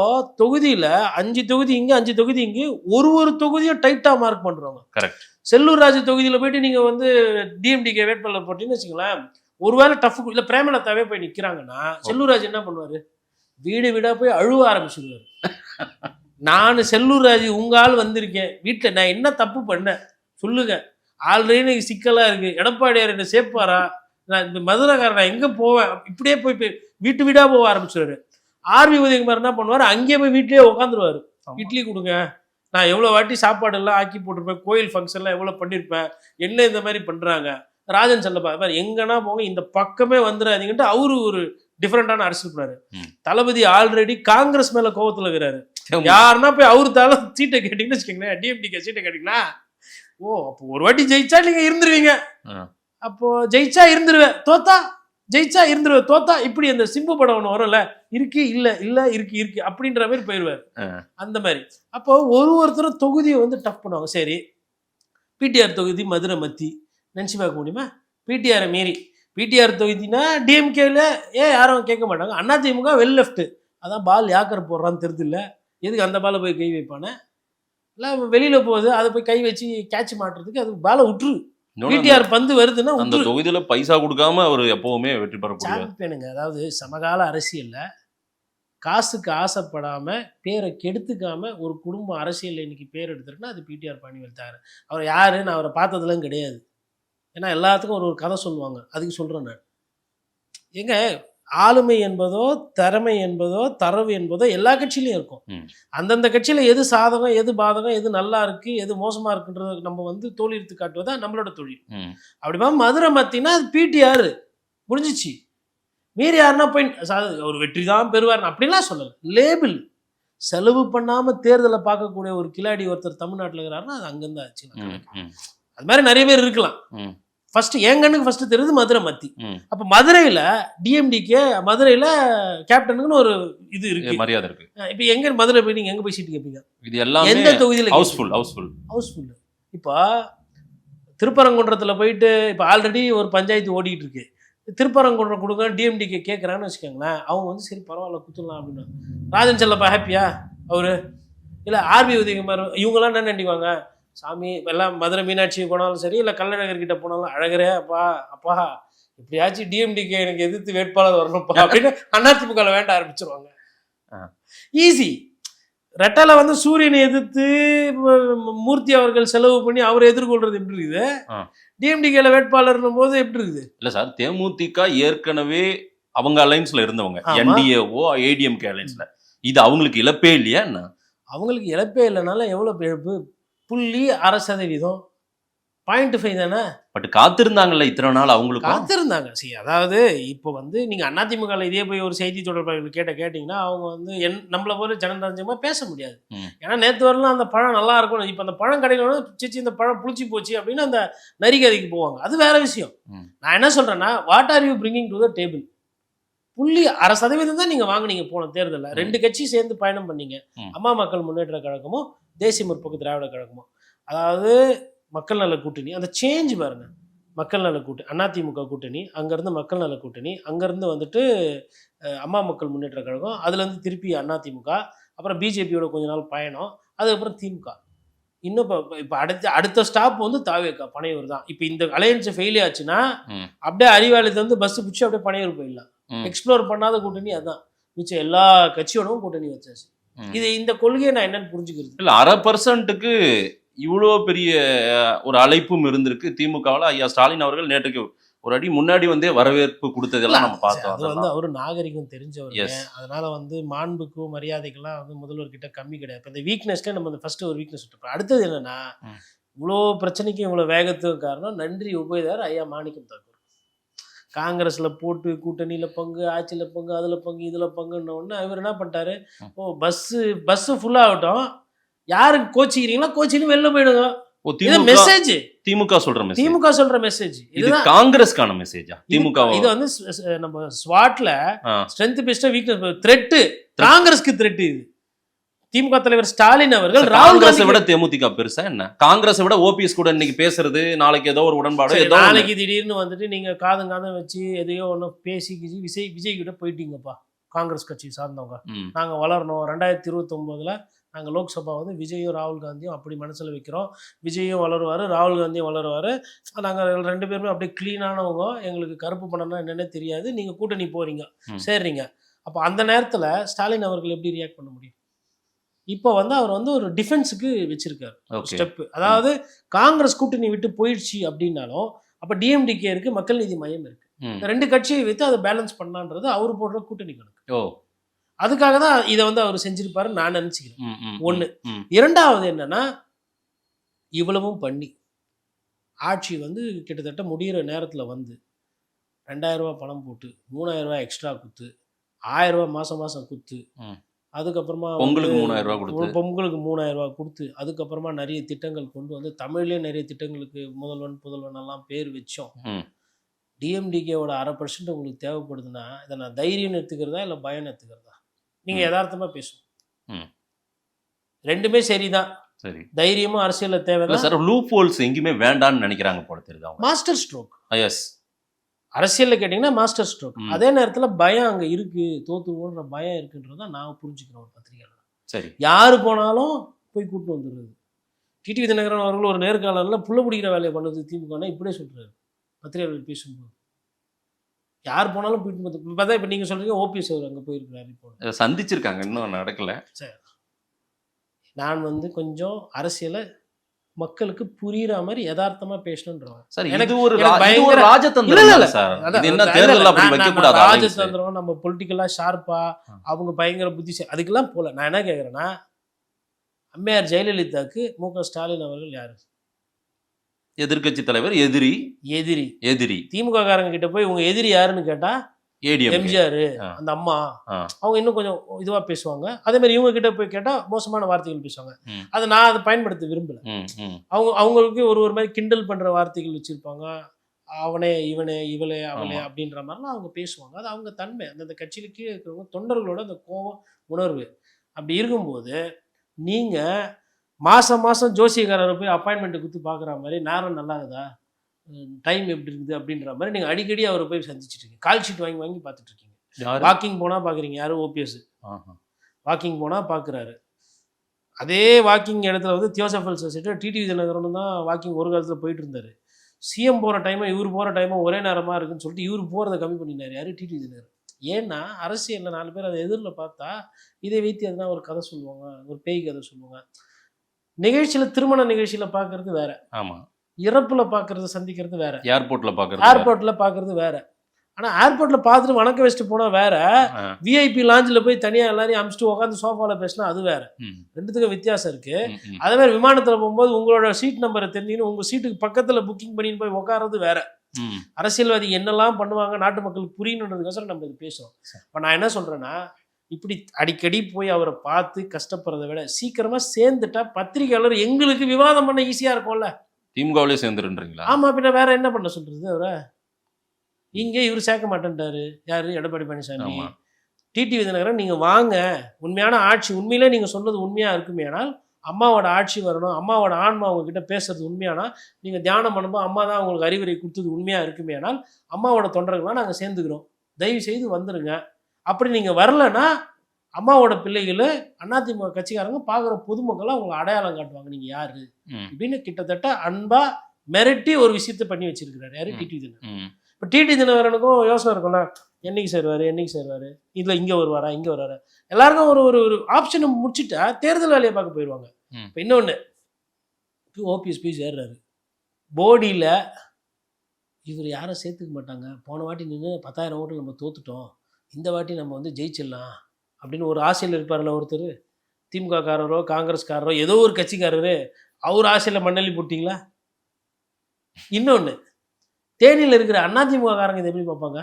தொகுதியில 5 தொகுதி இங்க 5 தொகுதி இங்க, ஒரு தொகுதியும் டைட்டா மார்க் பண்றவங்க. செல்லூர் ராஜு தொகுதியில போயிட்டு நீங்க வந்து டிஎம்டிகே வேட்பாளர் போட்டீங்கன்னு வச்சுங்களேன், ஒருவேளை டஃப் இல்ல பிரேமலதாவே போய் நிக்கிறாங்கன்னா செல்லூர் ராஜு என்ன பண்ணுவாரு, வீடு வீடா போய் அழுவ ஆரம்பிச்சுடுவாரு. நான் செல்லூர் ராஜு உங்க ஆள் வந்திருக்கேன், வீட்டுல நான் என்ன தப்பு பண்ணேன் சொல்லுங்க, ஆல்ரெடி சிக்கலா இருக்கு, எடப்பாடியார் என்ன சேர்ப்பாரா, நான் இந்த மதுரைக்காரன் நான் எங்க போவேன், இப்படியே போய் வீட்டு வீடா போக ஆரம்பிச்சுடுவாரு. ஆர்வி உதயகுமார் என்ன பண்ணுவாரு, அங்கேயே போய் வீட்லயே உட்காந்துருவாரு, இட்லி கொடுங்க, நான் எவ்வளவு வாட்டி சாப்பாடு எல்லாம் ஆக்கி போட்டிருப்பேன், கோயில் ஃபங்க்ஷன்லாம் எவ்வளவு பண்ணிருப்பேன், என்ன இந்த மாதிரி பண்றாங்க. ராஜன் செல்லப்பா எங்கன்னா போங்க, இந்த பக்கமே வந்துடாதீங்கன்ட்டு அவரு ஒரு டிஃபரெண்டான அரசியல் பண்ணாரு. தளபதி ஆல்ரெடி காங்கிரஸ் மேல கோவத்துல இருக்கிறாரு. யாருன்னா போய் அவரு தலை சீட்டை கேட்டீங்கன்னு வச்சுக்கோங்களேன், டிஎம்டிகே சீட்டை கேட்டீங்கன்னா, அப்போ ஒரு வாட்டி ஜெயிச்சா நீங்க இருந்துருவீங்க, அப்போ ஜெயிச்சா இருந்துருவேன், தோத்தா ஜெயிச்சா இருந்துருவேன், தோத்தா இப்படி அந்த சிம்பு படம் ஒண்ணு வரும்ல, இருக்கு இல்ல இல்ல இருக்கு இருக்கு அப்படின்ற மாதிரி போயிடுவாரு. அந்த மாதிரி அப்போ ஒருத்தரும் தொகுதியை வந்து டஃப் பண்ணுவாங்க. சரி, பிடிஆர் தொகுதி மதுரை மத்தி நினைச்சு பார்க்க முடியுமா, பிடிஆரை மீறி பிடிஆர் தொகுதினா டிஎம்கேல யாரும் கேட்க மாட்டாங்க, அதிமுக வெல் லெஃப்ட், அதான் பால் யாக்கர் போடுறான்னு தெரியுது இல்ல, எதுக்கு அந்த பாலை போய் கை வைப்பானே, இல்லை வெளியில போகுது அதை போய் கை வச்சு கேட்ச் மாட்டுறதுக்கு அது பாலை விட்டுரு. பிடிஆர் பந்து வருதுன்னா அந்த தொகுதியில பைசா கொடுக்காம அவர் எப்பவுமே வெற்றி பெற சாம்பியனுங்க. அதாவது சமகால அரசியல்ல காசுக்கு ஆசைப்படாம பேரை கெடுத்துக்காம ஒரு குடும்பம் அரசியல் இன்னைக்கு பேர் எடுத்துருக்குன்னா அது பிடிஆர் பழனிவேல். அவர் யாரு, நான் அவரை பார்த்ததுலாம் கிடையாது, ஏன்னா எல்லாத்துக்கும் ஒரு கதை சொல்லுவாங்க, அதுக்கு சொல்கிறேன் நான். ஏங்க ஆளுமை என்பதோ திறமை என்பதோ தரவு என்பதோ எல்லா கட்சியிலையும் இருக்கும். அந்தந்த கட்சியில் எது சாதகம் எது பாதகம் எது நல்லா இருக்குது எது மோசமாக இருக்குன்றது நம்ம வந்து தோழித்து காட்டுவதா நம்மளோட தொழில். அப்படிமா மதுரை மத்தினா அது பிடிஆர் முடிஞ்சிச்சு. மீறி யாருன்னா போய் ஒரு வெற்றி தான் பெறுவார் அப்படின்லாம் சொல்லலை. லேபிள் செலவு பண்ணாமல் தேர்தலை பார்க்கக்கூடிய ஒரு கிளாடி ஒருத்தர் தமிழ்நாட்டில் இருக்கிறாருன்னா அது அங்கேருந்து ஆச்சு. அது மாதிரி நிறைய பேர் இருக்கலாம். ஃபர்ஸ்ட் என் கண்ணுக்கு ஃபர்ஸ்ட் தெரியுது மதுரை மத்தி. அப்ப மதுரையில டிஎம்டிகே மதுரையில கேப்டனுக்குன்னு ஒரு இது இருக்கு, மரியாதை இருக்கு. இப்ப எங்க மதுரை போய் நீங்க எங்க போய் சீட்டு கேட்பீங்க? இது எல்லாமே எந்த தொகுதியில ஹவுஸ்ஃபுல். இப்போ திருப்பரங்குன்றத்துல போயிட்டு இப்ப ஆல்ரெடி ஒரு பஞ்சாயத்து ஓடிட்டு இருக்கு. திருப்பரங்குன்றம் கொடுங்க டிஎம்டிகே கேட்கறான்னு வச்சுக்கோங்களேன். அவங்க வந்து சரி பரவாயில்ல குத்துலாம் அப்படின்னு. ராஜன் செல்லப்பா ஹாப்பியா அவரு இல்ல ஆர்பி உதயகுமார் இவங்கெல்லாம் என்ன நினைக்குவாங்க, சாமி எல்லாம் மதுரை மீனாட்சி போனாலும் சரி இல்லை கள்ளழகர்கிட்ட போனாலும் அழகரே அப்பா எப்படியாச்சும் டிஎம்டிகே எனக்கு எதிர்த்து வேட்பாளர் வரணும்ப்பா அப்படின்னு அதிமுக வேண்ட ஆரம்பிச்சிருவாங்க. ஈஸி. ரெட்டலை வந்து சூரியனை எதிர்த்து மூர்த்தி அவர்கள் செலவு பண்ணி அவரை எதிர்கொள்றது எப்படி இருக்குது, டிஎம்டிகேல வேட்பாளர்னும் போது எப்படி இருக்குது? இல்ல சார், தேமுதிக ஏற்கனவே அவங்க அலைன்ஸ்ல இருந்தவங்க, என்டிஏஓ ஏடிஎம்கே அலைன்ஸ்ல. இது அவங்களுக்கு இழப்பே இல்லையா என்ன? அவங்களுக்கு இழப்பே இல்லைனால எவ்வளோ இழப்பு? 0.6%. 0.5 தானே. பட் காத்திருந்தாங்கல்ல இத்தனை நாள், அவங்களுக்கு காத்திருந்தாங்க. சரி, அதாவது இப்போ வந்து நீங்கள் அதிமுகவில் இதே போய் ஒரு செய்தி தொடர்பாளர்கள் கேட்டிங்கன்னா அவங்க வந்து நம்மளை போல ஜனரஞ்சமாக பேச முடியாது. ஏன்னா நேற்று வரலாம் அந்த பழம் நல்லா இருக்கும், இப்போ அந்த பழம் கிடைக்கணும் சிச்சி இந்த பழம் புளிச்சு போச்சு அப்படின்னு அந்த நரிகதைக்கு போவாங்க. அது வேற விஷயம். நான் என்ன சொல்கிறேன்னா, what are you bringing to the table? 0.6% தான் நீங்கள் வாங்கினீங்க போன தேர்தலில். 2 கட்சி சேர்ந்து பயணம் பண்ணீங்க, அம்மா மக்கள் முன்னேற்ற கழகமும் தேசிய முற்போக்கு திராவிட கழகமும். அதாவது மக்கள் நல கூட்டணி, அந்த சேஞ்ச் பாருங்க. மக்கள் நல கூட்டணி அதிமுக கூட்டணி, அங்கேருந்து மக்கள் நல கூட்டணி, அங்கேருந்து வந்துட்டு அம்மா மக்கள் முன்னேற்ற கழகம், அதுலேருந்து திருப்பி அதிமுக, அப்புறம் பிஜேபியோட கொஞ்ச நாள் பயணம், அதுக்கப்புறம் திமுக. இன்னும் இப்போ அடுத்த ஸ்டாப் வந்து தாவேக்கா பனையூர் தான். இப்போ இந்த அலையன்ஸ் ஃபெயில் ஆச்சுன்னா அப்படியே அறிவாலயத்தை வந்து பஸ் பிடிச்சி அப்படியே பனையூர் போயிடலாம். எக்ஸ்ப்ளோர் பண்ணாத கூட்டணி அதான். மிச்சம் எல்லா கட்சியோடவும் கூட்டணி வச்சாச்சு. இது இந்த கொள்கையை நான் என்னன்னு புரிஞ்சுக்கிறது இல்லை. 0.5%க்கு இவ்வளோ பெரிய ஒரு அழைப்பும் இருந்திருக்கு திமுகவில். ஐயா ஸ்டாலின் அவர்கள் நேற்றுக்கு ஒரு அடி முன்னாடி வந்தே வரவேற்பு கொடுத்ததெல்லாம் நம்ம பார்த்தோம். அது வந்து அவரு நாகரிகம் தெரிஞ்சவர், அதனால வந்து மாண்புக்கும் மரியாதைக்கெல்லாம் வந்து முதல்வர்கிட்ட கம்மி கிடையாது. இப்போ இந்த வீக்னஸ்ல நம்ம ஃபர்ஸ்ட் ஒரு வீக்னஸ் விட்டுப்போம். அடுத்தது என்னன்னா, இவ்வளோ பிரச்சனைக்கும் இவ்வளோ வேகத்துக்கும் காரணம் நன்றி உபயதார் ஐயா மாணிக்கம் தாக்கூர். காங்கிரஸ்ல போட்டு கூட்டணியில் பங்கு, ஆட்சியில் பங்கு, அதில் பங்கு, இதில் பங்குன்ன உடனே அவர் என்ன பண்ணிட்டாரு, பஸ்ஸு ஃபுல்லாகட்டும், யாருக்கு கோச்சிக்கிறீங்களோ கோச்சின்னு வெளில போயிடுங்க. மெசேஜ் திமுக சொல்ற மெசேஜ். இது காங்கிரஸ்க்கான மெசேஜா? திமுக இது வந்து நம்ம ஸ்வாட்ல ஸ்ட்ரென்த் பெஸ்ட் வீக்னஸ் த்ரெட், காங்கிரஸ்க்கு த்ரெட். இது திமுக தலைவர் ஸ்டாலின் அவர்கள் ராகுல் காந்தியை விட தேமுதிக பெருசா என்ன? காங்கிரஸை விட ஓபிஎஸ் கூட இன்னைக்கு பேசுறது, நாளைக்கு ஏதோ ஒரு உடன்பாடு, நாளைக்கு திடீர்னு வந்துட்டு நீங்க காதம் வச்சு எதையோ ஒண்ணு பேசி விஜய் கிட்ட போயிட்டீங்கப்பா. காங்கிரஸ் கட்சி சார்ந்தவங்க நாங்க வளரணும், 2029 நாங்கள் லோக்சபா வந்து விஜயும் ராகுல் காந்தியும் அப்படி மனசில் வைக்கிறோம், விஜயும் வளருவார் ராகுல் காந்தியும் வளருவார், நாங்கள் 2 பேருமே அப்படியே க்ளீனானவங்க, எங்களுக்கு கருப்பு பணம்னா என்னென்ன தெரியாது, நீங்கள் கூட்டணி போகிறீங்க சரிங்க. அப்போ அந்த நேரத்தில் ஸ்டாலின் அவர்கள் எப்படி ரியாக்ட் பண்ண முடியும்? இப்போ வந்து அவர் வந்து ஒரு டிஃபென்ஸுக்கு வச்சிருக்காரு ஸ்டெப்பு. அதாவது காங்கிரஸ் கூட்டணி விட்டு போயிடுச்சு அப்படின்னாலும் அப்போ டிஎம்டிகே இருக்கு, மக்கள் நீதி மையம் இருக்கு, இந்த 2 கட்சியை வைத்து அதை பேலன்ஸ் பண்ணலான்றது அவர் போடுற கூட்டணி கணக்கு. அதுக்காக தான் இதை வந்து அவர் செஞ்சிருப்பாருன்னு நான் நினைச்சுக்கிறேன். ஒண்ணு. இரண்டாவது என்னன்னா, இவ்வளவும் பண்ணி ஆட்சி வந்து கிட்டத்தட்ட முடிகிற நேரத்துல வந்து 2000 ரூபாய் பணம் போட்டு 3000 ரூபாய் எக்ஸ்ட்ரா குத்து, 1000 ரூபாய் மாசம் குத்து, அதுக்கப்புறமா பொங்கலுக்கு 3000 ரூபாய் கொடுத்து, அதுக்கப்புறமா நிறைய திட்டங்கள் கொண்டு வந்து தமிழ்லயே நிறைய திட்டங்களுக்கு முதல்வன் எல்லாம் பேர் வச்சோம். டிஎம்டிகேவோட 0.5% உங்களுக்கு தேவைப்படுதுன்னா இதை நான் தைரியம் எடுத்துக்கிறதா இல்லை பயம் எடுத்துக்கிறதா? நீங்க யதார்த்தமா பேசும், ரெண்டுமே சரிதான். சரி, தைரியமும் அரசியல்ல தேவை சார். லூப் ஹோல்ஸ் எங்கேயுமே வேண்டாம்னு நினைக்கிறாங்க போல தெரியுது. Master stroke. எஸ், அரசியல்ல கேட்டீங்கன்னா மாஸ்டர் ஸ்ட்ரோக். அதே நேரத்துல பயம் அங்க இருக்கு, தோத்துவோன்ற பயம் இருக்குன்றத நான் புரிஞ்சுக்கிறேன் ஒரு பத்திரிகையாளர். சரி, யாரு போனாலும் போய் கூட்டு வந்துடுறது. டிடிவி தினகரன் அவர்கள் ஒரு நேர்காணலில் புள்ள பிடிக்கிற வேலையை பண்ணது திமுக இப்படியே சொல்றாரு பத்திரிகையாளர்கள் பேசும்போது. யார் போனாலும் போயிட்டு பார்த்தா இப்போ நீங்கள் சொல்கிறீங்க ஓபிஎஸ் அவர் அங்கே போயிருக்கிறாரு, இப்போ சந்திச்சிருக்காங்க, இன்னும் நடக்கல. சரி, நான் வந்து கொஞ்சம் அரசியலை மக்களுக்கு புரியுற மாதிரி யதார்த்தமா பேசணும்ன்றவங்க. சார் எனக்கு- இது ஒரு எனக்கு இது ஒரு பயங்கர- இல்ல, ராஜதந்திரம் இல்ல, தானே சார். அதான் இது என்ன இல்ல, தேர்தல் அப்படி நான் வைக்க கூடாது. ராஜதந்திரம் நம்ம பொலிட்டிக்கலா ஷார்ப்பா அவங்க பயங்கர புத்திசாலி அதுக்கெல்லாம் போல. நான் என்ன கேட்குறேன்னா, அம்மையார் ஜெயலலிதாவுக்கு மு.க. ஸ்டாலின் அவர்கள் யாரு? எதிர்க்கட்சி தலைவர் எதிரி எதிரி. எதிரி திமுக காரங்க கிட்ட போய் உங்க எதிரி யாருன்னு கேட்டா ஏடிஎம் எம்ஜிஆர், ஆ. அந்த அம்மா, ஆ. அவங்க இன்னும் கொஞ்சம் இதுவா பேசுவாங்க. அதே மாதிரி இவங்க கிட்ட போய் கேட்டா மோசமான வார்த்தைகள் பேசுவாங்க. ம். அதை நான் அதை பயன்படுத்த விரும்பல. அவங்களுக்கு ஒரு மாதிரி கிண்டல் பண்ற வார்த்தைகள் வச்சிருப்பாங்க. அவனே, இவனே, இவளே, அவளே ஆமா. அப்படின்ற மாதிரிலாம் அவங்க பேசுவாங்க. அது அவங்க தன்மை. அந்தந்த கட்சியில கீழே இருக்கிறவங்க தொண்டர்களோட அந்த கோபம் உணர்வு. அப்படி இருக்கும்போது நீங்க மாசம் மாசம் ஜோசியக்காரரை போய் அப்பாயின்மெண்ட் கொடுத்து பார்க்குற மாதிரி நேரம் நல்லா இருக்குதா, டைம் எப்படி இருக்குது அப்படின்ற மாதிரி நீங்கள் அடிக்கடி அவரை போய் சந்திச்சுட்டு இருக்கீங்க. கால் ஷீட் வாங்கி வாங்கி பார்த்துட்டு இருக்கீங்க. யாரு? வாக்கிங் போனால் பார்க்குறீங்க. யாரும் ஓபிஎஸ் ஆஹா. வாக்கிங் போனால் பார்க்குறாரு. அதே வாக்கிங் இடத்துல வந்து தியோசபல் சொசைட்டி டிடிவி தினகரன் தான் வாக்கிங் ஒரு காலத்தில் போயிட்டு இருந்தார். சிஎம் போகிற டைமும் இவர் போகிற டைமும் ஒரே நேரமாக இருக்குன்னு சொல்லிட்டு இவர் போகிறத கம்மி பண்ணினார். யார்? டிடிவி தினகரன். ஏன்னா அரசியலில் 4 பேர் அதை எதிரில் பார்த்தா இதை வைத்து எதுனா ஒரு கதை சொல்லுவாங்க, ஒரு பேய் கதை சொல்லுவாங்க. நிகழ்ச்சியில், திருமண நிகழ்ச்சியில் பார்க்கறது வேற, ஆமா. இறப்புல பார்க்கறது சந்திக்கிறது வேற, ஏர்போர்ட்ல பாக்குறது ஏர்போர்ட்ல பார்க்கறது வேற. ஆனால் ஏர்போர்ட்ல பார்த்துட்டு வணக்கம் வச்சுட்டு போனால் வேற, விஐபி லாஞ்சில் போய் தனியாக எல்லாரையும் அமிச்சிட்டு உட்காந்து சோஃபாவில் பேசினா அது வேற. ரெண்டுத்துக்கும் வித்தியாசம் இருக்கு. அதே மாதிரி விமானத்தில் போகும்போது உங்களோட சீட் நம்பரை தெரிஞ்சுன்னு உங்கள் சீட்டுக்கு பக்கத்தில் புக்கிங் பண்ணின்னு போய் உட்காரது வேற. அரசியல்வாதி என்னெல்லாம் பண்ணுவாங்க நாட்டு மக்களுக்கு புரியணுன்றதுக்கோசரம் நம்ம இது பேசுவோம். இப்போ நான் என்ன சொல்றேன்னா, இப்படி அடிக்கடி போய் அவரை பார்த்து கஷ்டப்படுறதை விட சீக்கிரமா சேர்ந்துட்டா பத்திரிகையாளர் எங்களுக்கு விவாதம் பண்ண ஈஸியா இருக்கும்ல. திமுகவிலே சேர்ந்துருன்றீங்களா? ஆமா, பின்ன வேற என்ன பண்ண சொல்றது அவரை? இங்க இவர் சேர்க்க மாட்டேன்ட்டாரு. யாரு? எடப்பாடி பழனிசாமி. டிடிவி தினகரன் நீங்க வாங்க, உண்மையான ஆட்சி, உண்மையிலே நீங்க சொன்னது உண்மையா இருக்குமே ஆனால் அம்மாவோட ஆட்சி வரணும், அம்மாவோட ஆன்மா உங்ககிட்ட பேசுறது உண்மையானா, நீங்க தியானம் பண்ணும்போது அம்மா தான் உங்களுக்கு அறிவுரை கொடுத்தது உண்மையா இருக்குமே ஆனால் அம்மாவோட தொண்டர்கள்லாம் நாங்கள் சேர்ந்துக்கிறோம், தயவு செய்து வந்துருங்க. அப்படி நீங்க வரலன்னா அம்மாவோட பிள்ளைகள் அதிமுக கட்சிக்காரங்க பார்க்குற பொதுமக்களை அவங்களை அடையாளம் காட்டுவாங்க நீங்க யாரு அப்படின்னு கிட்டத்தட்ட அன்பா மிரட்டி ஒரு விஷயத்த பண்ணி வச்சிருக்கிறாரு. யாரு? டிடிவி தினகரன். இப்போ டிடிவி தினகரனுக்கும் யோசனை இருக்கும்ல, என்னைக்கு சேருவாரு, இதுல இங்க வருவாரா, இங்க வருவாரா. எல்லாருக்கும் ஒரு ஒரு ஆப்ஷனை முடிச்சுட்டா தேர்தல் வேலையை பார்க்க போயிடுவாங்க. இப்போ இன்னொன்று, ஓபிஎஸ் போய் சேர்றாரு போடியில், இவர் யாரும் சேர்த்துக்க மாட்டாங்க, போன வாட்டி நின்று 10,000 ஓட்டு நம்ம தோத்துட்டோம், இந்த வாட்டி நம்ம வந்து ஜெயிச்சிடலாம் அப்படின்னு ஒரு ஆசையில் இருப்பார்ல ஒருத்தர். திமுக காரரோ காங்கிரஸ்காரரோ ஏதோ ஒரு கட்சிக்காரரு, அவர் ஆசையில் மண்ணள்ளி போட்டிங்களா? இன்னொன்று, தேனியில் இருக்கிற அதிமுக காரங்க இதை எப்படி பார்ப்பாங்க?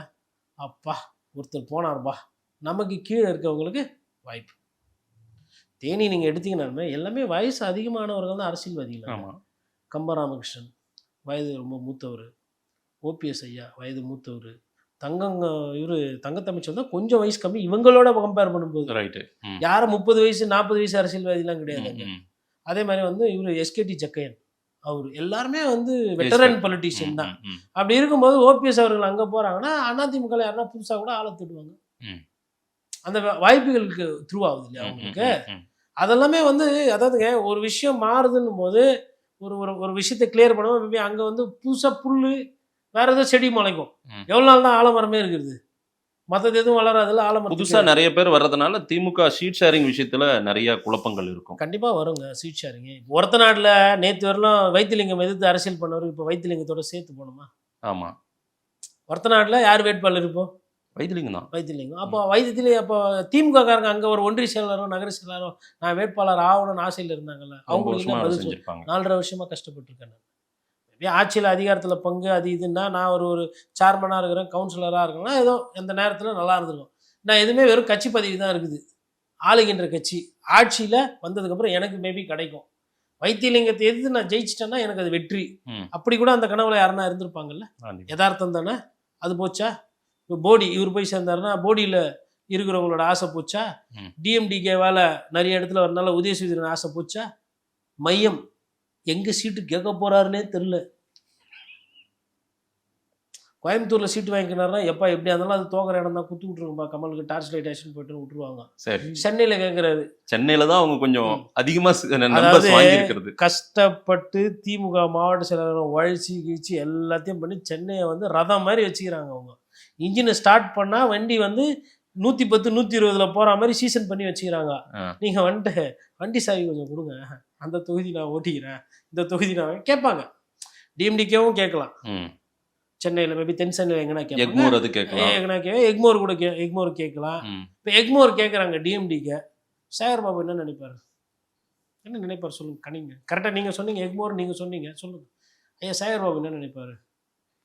அப்பா ஒருத்தர் போனார்பா, நமக்கு கீழே இருக்கவங்களுக்கு வாய்ப்பு. தேனி நீங்கள் எடுத்தீங்கன்னா எல்லாமே வயசு அதிகமானவர்கள் தான் அரசியல்வாதிகள். ஆமாம். கம்பராமகிருஷ்ணன் வயது ரொம்ப மூத்தவர், ஓபிஎஸ் ஐயா வயது மூத்தவர், தங்கத்தமிச்சல் தான் கொஞ்சம் வயசு கம்மி இவங்களோட கம்பேர் பண்ணும்போது. ரைட்டு. யாரும் 30 வயசு 40 வயசு அரசியல்வாதிலாம் கிடையாதுங்க. அதே மாதிரி வந்து இவர் எஸ்கேடி ஜக்கையன், அவர் எல்லாருமே வந்து வெட்டரன் பொலிட்டீஷியன் தான். அப்படி இருக்கும்போது ஓபிஎஸ் அவர்கள் அங்கே போகிறாங்கன்னா அதிமுக யாருன்னா புதுசாக கூட ஆளை திடுவாங்க. அந்த வாய்ப்புகளுக்கு த்ரூ ஆகுது இல்லையா அவங்களுக்கு. அதெல்லாமே வந்து அதாவதுங்க ஒரு விஷயம் மாறுதுன்னும் போது ஒரு ஒரு விஷயத்தை கிளியர் பண்ணுவோம். அங்கே வந்து புதுசாக புல் வேற ஏதோ செடி முளைக்கும். எவ்வளோ நாள் தான் ஆலமரமே இருக்கிறது, மற்றது எதுவும் வளராதுல. ஆலமரம் புதுசா நிறைய பேர் வர்றதுனால திமுக ஷீட் ஷேரிங் விஷயத்துல நிறைய குழப்பங்கள் இருக்கும். கண்டிப்பா வருங்க சீட் ஷேரிங். ஒருத்த நாட்டில் நேற்று வரலாம் வைத்திலிங்கம் எதிர்த்து அரசியல் பண்ணவர், இப்போ வைத்திலிங்கத்தோட சேர்த்து போகணுமா? ஆமா. ஒருத்த நாட்டில் யார் வேட்பாளர்? இப்போ வைத்திலிங்கம் தான். வைத்திலிங்கம். அப்போ அப்போ திமுக காரங்க அங்கே ஒரு ஒன்றிய செயலாளரோ நகர செயலாளரோ நான் வேட்பாளர் ஆகணும்னு ஆசையில் இருந்தாங்கல்ல, அவங்களுக்கு 4.5 வருஷமா கஷ்டப்பட்டுருக்கேன். ஆட்சியில் அதிகாரத்தில் பங்கு அது இதுன்னா நான் ஒரு சேர்மனாக இருக்கிறேன், கவுன்சிலராக இருக்கிறேன்னா ஏதோ எந்த நேரத்தில் நல்லா இருந்திருக்கும். நான் எதுவுமே வெறும் கட்சி பதவி தான் இருக்குது. ஆளுகின்ற கட்சி ஆட்சியில் வந்ததுக்கப்புறம் எனக்கு மேபி கிடைக்கும். வைத்தியலிங்கத்தை எதிர்த்து நான் ஜெயிச்சிட்டேன்னா எனக்கு அது வெற்றி. அப்படி கூட அந்த கனவுல யாருன்னா இருந்திருப்பாங்கல்ல. யதார்த்தம் தானே அது. போச்சா? இப்போ போடி இவர் போய் சேர்ந்தாருன்னா போடியில் இருக்கிறவங்களோட ஆசை போச்சா? டிஎம்டிகேவால் நிறைய இடத்துல வரனால உதயசூரியன் ஆசை போச்சா? மையம் எங்கே சீட்டு கேட்க போகிறாருன்னே தெரில. கோயம்புத்தூரில் சீட்டு வாங்கிக்கினாருன்னா எப்பா எப்படியா இருந்தாலும் அது தோக்கிற இடம் தான், குத்து விட்ருக்கும்பா கமலுக்கு டார்ச் லைட் ஆக்ஷன் போய்ட்டு விட்டுருவாங்க. சரி, சென்னையில் கேட்குறாரு. சென்னையில் தான் அவங்க கொஞ்சம் அதிகமாக கஷ்டப்பட்டு திமுக மாவட்ட செயலாளர் உழைச்சி கீழ்ச்சி எல்லாத்தையும் பண்ணி சென்னையை வந்து ரதம் மாதிரி வச்சுக்கிறாங்க. அவங்க இன்ஜினை ஸ்டார்ட் பண்ணால் வண்டி வந்து 110 120ல போற மாதிரி சீசன் பண்ணி வச்சுக்கிறாங்க. ஆ. நீங்க வந்துட்டு வண்டி சாவி கொஞ்சம் கொடுங்க, அந்த தொகுதி நான் ஓட்டிக்கிறேன், இந்த தொகுதி நான் கேட்பாங்க. டிஎம்டிகேவும் கேட்கலாம், ம். சென்னையில் மேபி தென் சென்னையில் எங்கன்னா கேட்பாங்க, எக்மோர் அது கேட்கலாம். எங்கன்னா எக்மோர் கூட எக்மோர் கேட்கலாம். ம். இப்போ எக்மோர் கேட்குறாங்க டிஎம்டிக்கு, சேகர் பாபு என்ன நினைப்பாரு? என்ன நினைப்பார் சொல்லுங்க, கணிங்க. கரெக்டாக நீங்கள் சொன்னீங்க எக்மோர், நீங்கள் சொன்னீங்க, சொல்லுங்க ஐயா. சேகர் பாபு என்ன நினைப்பாரு?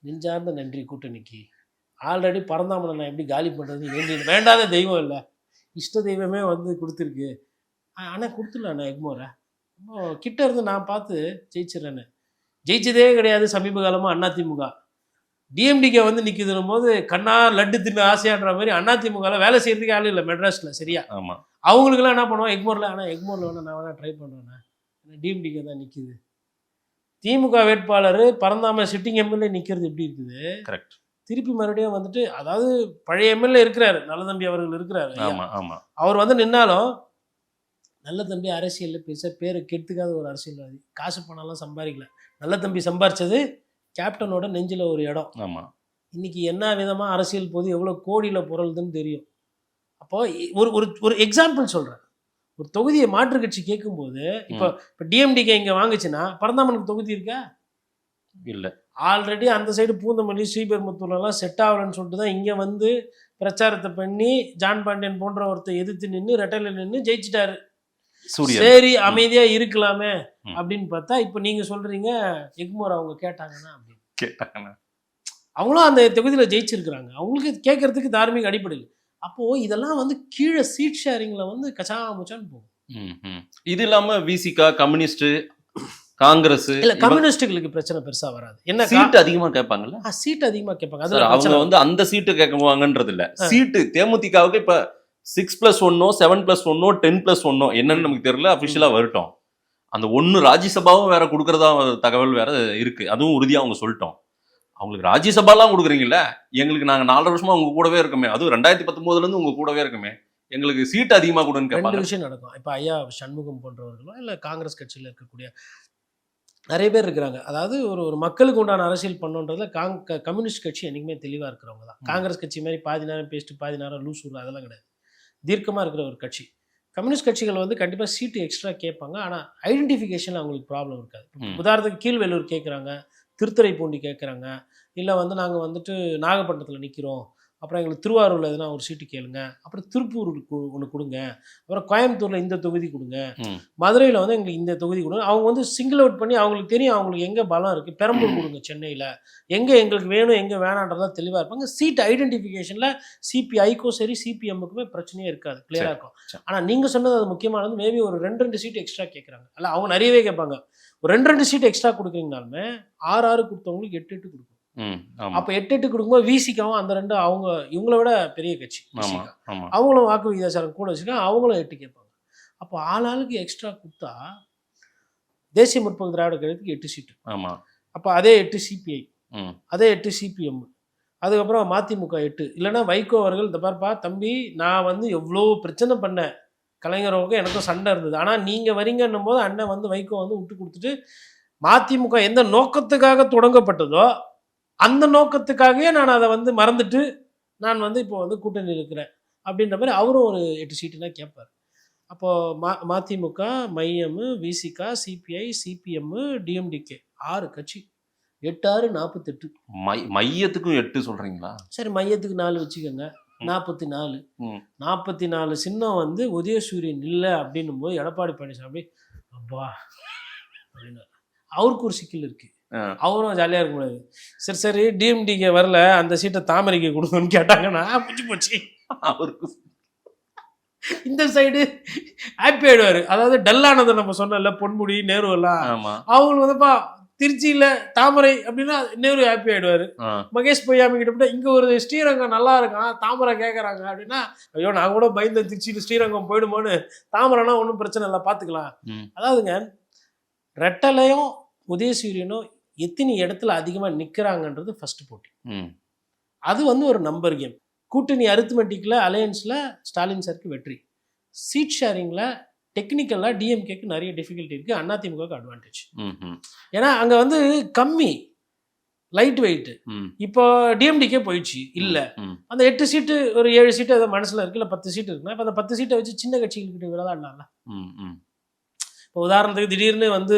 நெஞ்சார்ந்த நன்றி கூட்டணிக்கு, ஆல்ரெடி பரந்தாமனை நான் எப்படி காலி பண்ணுறது, வேண்டாத தெய்வம் இல்லை, இஷ்ட தெய்வமே வந்து கொடுத்துருக்கு. ஆனால் கொடுத்துடலாண்ணே எக்மோரை, கிட்ட இருந்து நான் பார்த்து ஜெயிச்சிடறேன்னு. ஜெயிச்சதே கிடையாது சமீப காலமாக அதிமுக. டிஎம்டிகே வந்து நிற்குதுன்னும் போது கண்ணா லட்டு தின்னு ஆசையான்ற மாதிரி அதிமுகவில் வேலை செய்கிறதுக்கு ஆள் இல்லை மெட்ராஸில், சரியா? ஆமா. அவங்களுக்குலாம் என்ன பண்ணுவோம் எக்மோரில், ஆனால் எக்மோரில் வேணா நான் வேணா ட்ரை பண்ணுறேண்ணே, டிஎம்டிகே தான் நிற்குது. திமுக வேட்பாளர் பரந்தாம சிட்டிங் எம்எல்ஏ நிற்கிறது எப்படி இருக்குது? கரெக்ட். திருப்பி மறுபடியும் வந்துட்டு, அதாவது பழைய எம்எல்ஏ இருக்கிறாரு, நல்ல தம்பி அவர்கள் இருக்கிறாரு, ஆமா ஆமா. அவர் வந்து நின்னாலும் நல்ல தம்பி அரசியலில் பேச பேரை கெடுத்துக்காத ஒரு அரசியல்வாதி, காசு பணம்லாம் சம்பாதிக்கல. நல்ல தம்பி சம்பாரிச்சது கேப்டனோட நெஞ்சில் ஒரு இடம். ஆமா. இன்னைக்கு என்ன விதமாக அரசியல் போது எவ்வளோ கோடியில் புரளுதுன்னு தெரியும். அப்போ ஒரு ஒரு ஒரு எக்ஸாம்பிள் சொல்கிறேன். ஒரு தொகுதியை மாற்று கட்சி கேட்கும்போது, இப்போ டிஎம்டிகே இங்கே வாங்குச்சுன்னா பரந்தாமனுக்கு தொகுதி இருக்கா? இல்லை. ஆல்ரெடி அந்த சைடு பூந்தமல்லி ஸ்ரீபெரும்புத்தூர்லாம் செட் ஆகலன்னு சொல்லிட்டு தான் இங்கே வந்து பிரச்சாரத்தை பண்ணி ஜான் பாண்டியன் போன்ற ஒருத்தர் எதிர்த்து நின்று ரெட்டையில் நின்று ஜெயிச்சிட்டாரு. சரி அமைதியா இருக்கலாமே அப்படின்னு பார்த்தா இப்போ நீங்க சொல்றீங்க எக்மோர் அவங்க கேட்டாங்கன்னா அப்படின்னு கேட்டாங்க. அவங்களும் அந்த தொகுதியில் ஜெயிச்சிருக்கிறாங்க, அவங்களுக்கு கேட்கறதுக்கு தார்மீக அடிப்படையில். அப்போ இதெல்லாம் வந்து கீழே சீட் ஷேரிங்ல வந்து கச்சாமுச்சான்னு போகும். இது இல்லாம விசிகா, கம்யூனிஸ்ட், காங்கிரஸ், இல்ல கம்யூனிஸ்டுகளுக்கு பிரச்சனை பெருசா வராது. என்ன சீட் அதிகமா கேட்பாங்கல்ல? சீட் அதிகமா கேட்பாங்க. அதுல அவங்க வந்து அந்த சீட்டு கேட்குவாங்கன்றது இல்ல, சீட்டு தேமுதிகவுக்கு இப்ப 6+1 7+1 10+1 என்னன்னு நமக்கு தெரியல, அபிஷியலா வரட்டும். அந்த 1 ராஜ்யசபாவும் வேற கொடுக்கறதா தகவல் வேற இருக்கு, அதுவும் உறுதியா அவங்க சொல்லிட்டோம். அவங்களுக்கு ராஜ்யசபாலாம் கொடுக்குறீங்கல்ல, எங்களுக்கு நாங்க 4 வருஷமா உங்க கூடவே இருக்கமே, அதுவும் 2019 இருந்து உங்க கூடவே இருக்கமே, எங்களுக்கு சீட் அதிகமா கொடுன்னு கேட்பாங்க. 2 விஷயம் நடக்கும். இப்போ ஐயா சண்முகம் போன்றவர்களோ இல்லை காங்கிரஸ் கட்சியில் இருக்கக்கூடிய நிறைய பேர் இருக்கிறாங்க. அதாவது ஒரு மக்களுக்கு உண்டான அரசியல் பண்ணுன்றதுல கம்யூனிஸ்ட் கட்சி என்றைக்குமே தெளிவாக இருக்கிறவங்க தான். காங்கிரஸ் கட்சி மாதிரி பாதி நேரம் பேசிட்டு பாதி நேரம் லூஸ் விடுற அதெல்லாம் கிடையாது. தீர்க்கமாக இருக்கிற ஒரு கட்சி. கம்யூனிஸ்ட் கட்சிகள் வந்து கண்டிப்பாக சீட்டு எக்ஸ்ட்ரா கேட்பாங்க, ஆனால் ஐடென்டிஃபிகேஷன் அவங்களுக்கு ப்ராப்ளம் இருக்காது. உதாரணத்துக்கு கீழ்வேலூர் கேட்குறாங்க, திருத்துறைப்பூண்டி கேட்குறாங்க, இல்லை வந்து நாங்கள் வந்துட்டு நாகப்பட்டினத்தில் நிற்கிறோம், அப்புறம் எங்களுக்கு திருவாரூரில் எதுனா ஒரு சீட்டு கேளுங்க, அப்புறம் திருப்பூர் ஒன்று கொடுங்க, அப்புறம் கோயம்புத்தூரில் இந்த தொகுதி கொடுங்க, மதுரையில் வந்து எங்களுக்கு இந்த தொகுதி கொடுங்க. அவங்க வந்து சிங்கிள் அவுட் பண்ணி அவங்களுக்கு தெரியும் அவங்களுக்கு எங்கே பலம் இருக்குது. பெரம்பூர் கொடுங்க, சென்னையில் எங்கே எங்களுக்கு வேணும் எங்கே வேணான்றதான் தெளிவாக இருப்பாங்க. சீட் ஐடென்டிஃபிகேஷனில் சிபிஐக்கும் சரி சிபிஎம்முக்குமே பிரச்சனையே இருக்காது, கிளியராக இருக்கும். ஆனால் நீங்கள் சொன்னது அது முக்கியமானது, மேபி ஒரு 2 சீட் எக்ஸ்ட்ரா கேட்குறாங்க. அல்ல அவங்க நிறையவே கேட்பாங்க. ஒரு 2 சீட் எக்ஸ்ட்ரா கொடுக்குறீங்கனாலுமே 6 கொடுத்தவங்களுக்கு 8 கொடுக்கும். அப்ப 8 கொடுக்கும்போது விசிகாவும் அந்த 2 அவங்க இவங்கள விட பெரிய கட்சி, அவங்களும் வாக்கு விகிதாச்சாரம் கூட வச்சுருக்காங்க, அவங்களும் 8 கேட்பாங்க. அப்போ ஆளாளுக்கு எக்ஸ்ட்ரா கொடுத்தா தேசிய முற்போக்கு திராவிட கழகத்துக்கு 8 சீட்டு. அப்போ அதே 8 சிபிஐ, அதே 8 சிபிஎம், அதுக்கப்புறம் மதிமுக 8. இல்லைன்னா வைகோ அவர்கள் இந்த பார்ப்பா தம்பி, நான் வந்து எவ்வளோ பிரச்சனை பண்ணேன், கலைஞரோவுக்கும் எனக்கும் சண்டை இருந்தது, ஆனால் நீங்கள் வரீங்கன்னும் போது அண்ணன் வந்து வைகோ வந்து விட்டு கொடுத்துட்டு மதிமுக எந்த நோக்கத்துக்காக தொடங்கப்பட்டதோ அந்த நோக்கத்துக்காகவே நான் அதை வந்து மறந்துட்டு நான் வந்து இப்போ வந்து கூட்டணியில் இருக்கிறேன் அப்படின்ற மாதிரி அவரும் ஒரு 8 சீட்டுனா கேட்பார். அப்போது மதிமுக, மையம், விசிகா, சிபிஐ, சிபிஎம், டிஎம்டிகே 6 கட்சி, 8 6 48. மையத்துக்கும் 8 சொல்றீங்களா? சரி, மையத்துக்கு 4 வச்சுக்கோங்க, 44. 44 சின்னம் வந்து உதயசூரியன் இல்லை அப்படின்னும் போது எடப்பாடி பழனிசாமி அப்பா அப்படின்னா அவருக்கு ஒரு சிக்கல் இருக்கு, அவரும் ஜாலியாக இருக்க முடியாது. சரி டிஎம்டிகே வரல, அந்த சீட்டை தாமரைக்கு கொடுங்கன்னு கேட்டாங்கன்னா பிடிச்சி போச்சு அவருக்கு. இந்த சைடு ஹாப்பி ஆயிடுவாரு. அதாவது டல்லானது நம்ம சொன்னல பொன்முடி நேரு எல்லாம், அவங்களுக்கு வந்துப்பா திருச்சியில தாமரை அப்படின்னா நேரு ஹாப்பி ஆயிடுவாரு. மகேஷ் பொய்யாமி கிட்ட போட்டா இங்க ஒரு ஸ்ரீரங்கம் நல்லா இருக்கான், தாமரை கேட்கறாங்க அப்படின்னா ஐயோ நான் கூட பயந்த திருச்சியில ஸ்ரீரங்கம் போயிடுமோன்னு, தாமரைனா ஒன்றும் பிரச்சனை இல்லை பார்த்துக்கலாம். அதாவதுங்க ரெட்டலையும் உதயசூரியனும் எத்தனை இடத்துல அதிகமாக நிற்கிறாங்கன்றது ஃபர்ஸ்ட் போட்டி. அது வந்து ஒரு நம்பர் கேம். கூட்டணி அரித்மெட்டிக்கில் அலையன்ஸில் ஸ்டாலின் சாருக்கு வெற்றி, சீட் ஷேரிங்கில் டெக்னிக்கலாக டிஎம்கேக்கு நிறைய டிஃபிகல்ட்டி இருக்குது, அதிமுகவுக்கு அட்வான்டேஜ். ஏன்னா அங்கே வந்து கம்மி லைட் வெயிட். ம். இப்போ டிஎம்டிக்கே போயிடுச்சு இல்ல. ம். அந்த 8 சீட்டு ஒரு 7 சீட்டு ஏதோ மனசுல இருக்கு, இல்ல 10 சீட்டு இருக்குன்னா இப்ப அந்த 10 சீட்டை வச்சு சின்ன கட்சிகள்கிட்ட விளையாடலாம்ல. ம். ம். இப்போ உதாரணத்துக்கு திடீர்னு வந்து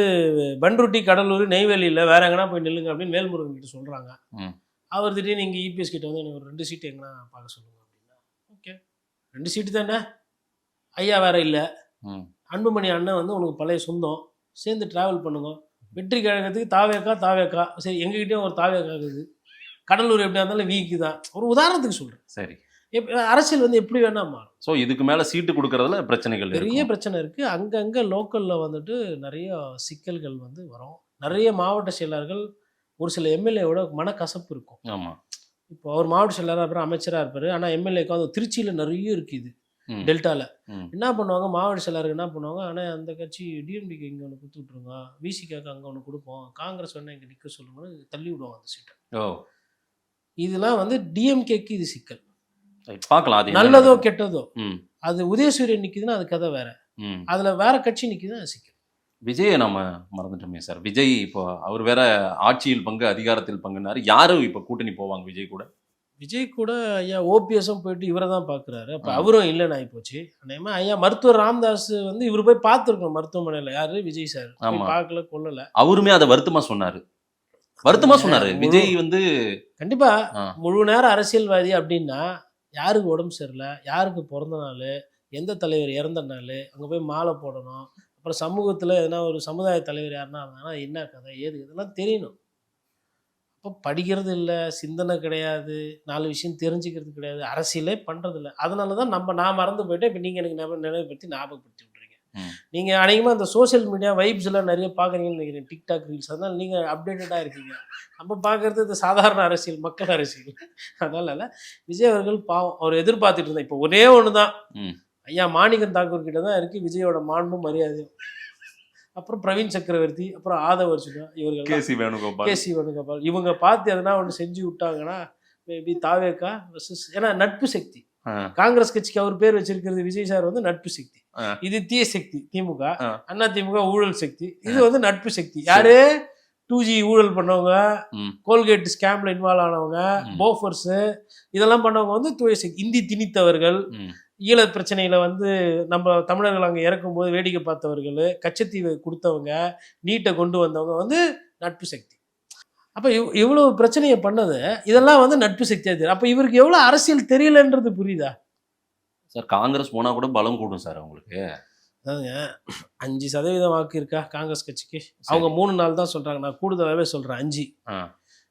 பண்ருட்டி, கடலூர், நெய்வேலியில் வேற எங்கன்னா போய் நில்லுங்க அப்படின்னு வேல்முருகன் கிட்ட சொல்றாங்க. ம். அவர் திடீர்னு இங்கே இபிஎஸ் கிட்ட வந்து எனக்கு ஒரு 2 சீட்டு எங்கன்னா பார்க்க சொல்லுங்க அப்படின்னா, ஓகே 2 சீட்டு தானே, ஐயா வேற இல்லை, ம். அன்புமணி அண்ணன் வந்து உனக்கு பழைய சொந்தம், சேர்ந்து டிராவல் பண்ணுங்க. வெற்றி கழகத்துக்கு தாவேக்கா சரி, எங்ககிட்டயும் ஒரு தாவேக்கா இருக்குது, கடலூர் எப்படியா இருந்தாலும் வீக்கு தான், ஒரு உதாரணத்துக்கு சொல்றேன். சரி. அரசியல் வந்து எப்படி வேணா மாறும். ஸோ இதுக்கு மேல சீட்டு கொடுக்கறதுல பிரச்சனைகள் பெரிய இருக்கும். பிரச்சனை இருக்கு. அங்கங்க லோக்கல்ல வந்துட்டு நிறைய சிக்கல்கள் வந்து வரும். நிறைய மாவட்ட செயலர்கள் ஒரு சில எம்எல்ஏவோட மனக்கசப்பு இருக்கும். ஆமா. இப்போ அவர் மாவட்ட செயலராக இருப்பார், அமைச்சராக இருப்பார், ஆனால் எம்எல்ஏக்கு வந்து திருச்சியில் நிறைய இருக்குது, ம். டெல்டாவில். ம். என்ன பண்ணுவாங்க, மாவட்ட செயலருக்கு என்ன பண்ணுவாங்க, ஆனால் அந்த கட்சி டிஎம்டிக்கு இங்கே ஒன்று கொடுத்து விட்ருங்க, விசிகாக்கு அங்கே ஒன்று கொடுப்போம், காங்கிரஸ் வேணா இங்கே நிற்க சொல்லுங்கன்னு தள்ளி விடுவாங்க அந்த சீட்டை. ஓ. இதெல்லாம் வந்து டிஎம்கேக்கு இது சிக்கல். ரைட். பார்க்கலாம் அது என்ன நல்லதோ நடக்குது. கெட்டதோ, ம். அது உதயசூரியன் நிற்குதுன்னா அது கதை வேற, ம். அதில் வேற கட்சி நிற்குதுன்னா அது சிக்கல். விஜயை நம்ம மறந்துட்டோமே சார். விஜய் இப்போ அவர் வேற ஆட்சியில் பங்கு அதிகாரத்தில் பங்குனாரு. யாரும் இப்போ கூட்டணி போவாங்க விஜய் கூட? விஜய் கூட ஐயா ஓபிஎஸும் போயிட்டு இவரை தான் பார்க்குறாரு. அப்போ ஆ. அவரும் இல்லைன்னு ஆகிப்போச்சு. அதேமா ஐயா மருத்துவர் ராமதாஸ் வந்து இவர் போய் பார்த்துருக்கணும் மருத்துவமனையில். யாரு? விஜய் சார். ஆமா. பார்க்கல, கொள்ளலை. அவருமே அதை வருத்தமா சொன்னாரு. விஜய் வந்து கண்டிப்பா ஆ. முழு நேரம் அரசியல்வாதி அப்படின்னா யாருக்கு உடம்பு சரியில்லை, யாருக்கு பிறந்த நாள், எந்த தலைவர் இறந்த நாள், அங்கே போய் மாலை போடணும். அப்புறம் சமூகத்தில் எதனா ஒரு சமுதாய தலைவர் யாருன்னா இருந்தாங்கன்னா என்ன கதை ஏது இதெல்லாம் தெரியணும். அப்போ படிக்கிறது இல்லை, சிந்தனை கிடையாது, 4 விஷயம் தெரிஞ்சுக்கிறது கிடையாது, அரசியலே பண்ணுறது இல்லை. அதனால தான் நான் மறந்து போயிட்டேன். இப்போ நீங்கள் எனக்கு நினைவுபடுத்தி ஞாபகப்படுத்தி விட்றீங்க. ம். நீங்கள் அநேகமாக அந்த சோஷியல் மீடியா வைப்ஸ் எல்லாம் நிறைய பார்க்குறீங்கன்னு நினைக்கிறேன், டிக்டாக் ரீல்ஸ். அதனால் நீங்கள் அப்டேட்டடாக இருக்கீங்க. நம்ம பார்க்குறது இந்த சாதாரண அரசியல், மக்கள் அரசியல். அதனால விஜய் அவர்கள் பாவம், அவர் எதிர்பார்த்துட்டு இருந்தேன். இப்போ ஒரே ஒன்று தான், ம். ஐயா மாணிக்கம் தாக்கூர் கிட்ட தான் இருக்குது விஜயோட மாண்பும் மரியாதையும். அப்புறம் பிரவீன் சக்கரவர்த்தி, அப்புறம் ஆதவ அர்ஜுனா, இவர்கள் கேசி வேணுகோபால் இவங்க பார்த்து எதனா ஒன்று செஞ்சு விட்டாங்கன்னா மேபி தாவேக்கா வெர்சஸ், ஏன்னா நட்பு சக்தி. ஆ. காங்கிரஸ் கட்சிக்கு அவர் பேர் வச்சிருக்கிறது விஜய் சார் வந்து நட்பு சக்தி. ஆ. இது தீய சக்தி திமுக, ஆ. அண்ணா திமுக ஊழல் சக்தி. இது வந்து நட்பு சக்தி. யாரு? 2G ஊழல் பண்ணவங்க, ம். கோல்கேட் ஸ்கேம்ல இன்வால்வ் ஆனவங்க, ம். போஃபர்ஸ், இதெல்லாம் பண்ணவங்க வந்து தூய சக்தி. இந்தி திணித்தவர்கள், ம். ஈழ பிரச்சனையில வந்து நம்ம தமிழர்கள் அங்கே இறக்கும்போது வேடிக்கை பார்த்தவர்கள், கச்சத்தீவை கொடுத்தவங்க, நீட்டை கொண்டு வந்தவங்க வந்து நட்பு சக்தி. அப்போ இவ்வளவு பிரச்சனையை பண்ணது இதெல்லாம் வந்து நட்பு சக்தியாக தெரியும். அப்போ இவருக்கு எவ்வளோ அரசியல் தெரியலன்றது புரியுதா சார்? காங்கிரஸ் போனா கூட பலம் கூடும் சார் அவங்களுக்கு. அதாங்க 5% வாக்கு இருக்கா காங்கிரஸ் கட்சிக்கு? அவங்க 3 நாள் தான் சொல்றாங்க, நான் கூடுதலாகவே சொல்றேன் 5. ஆ.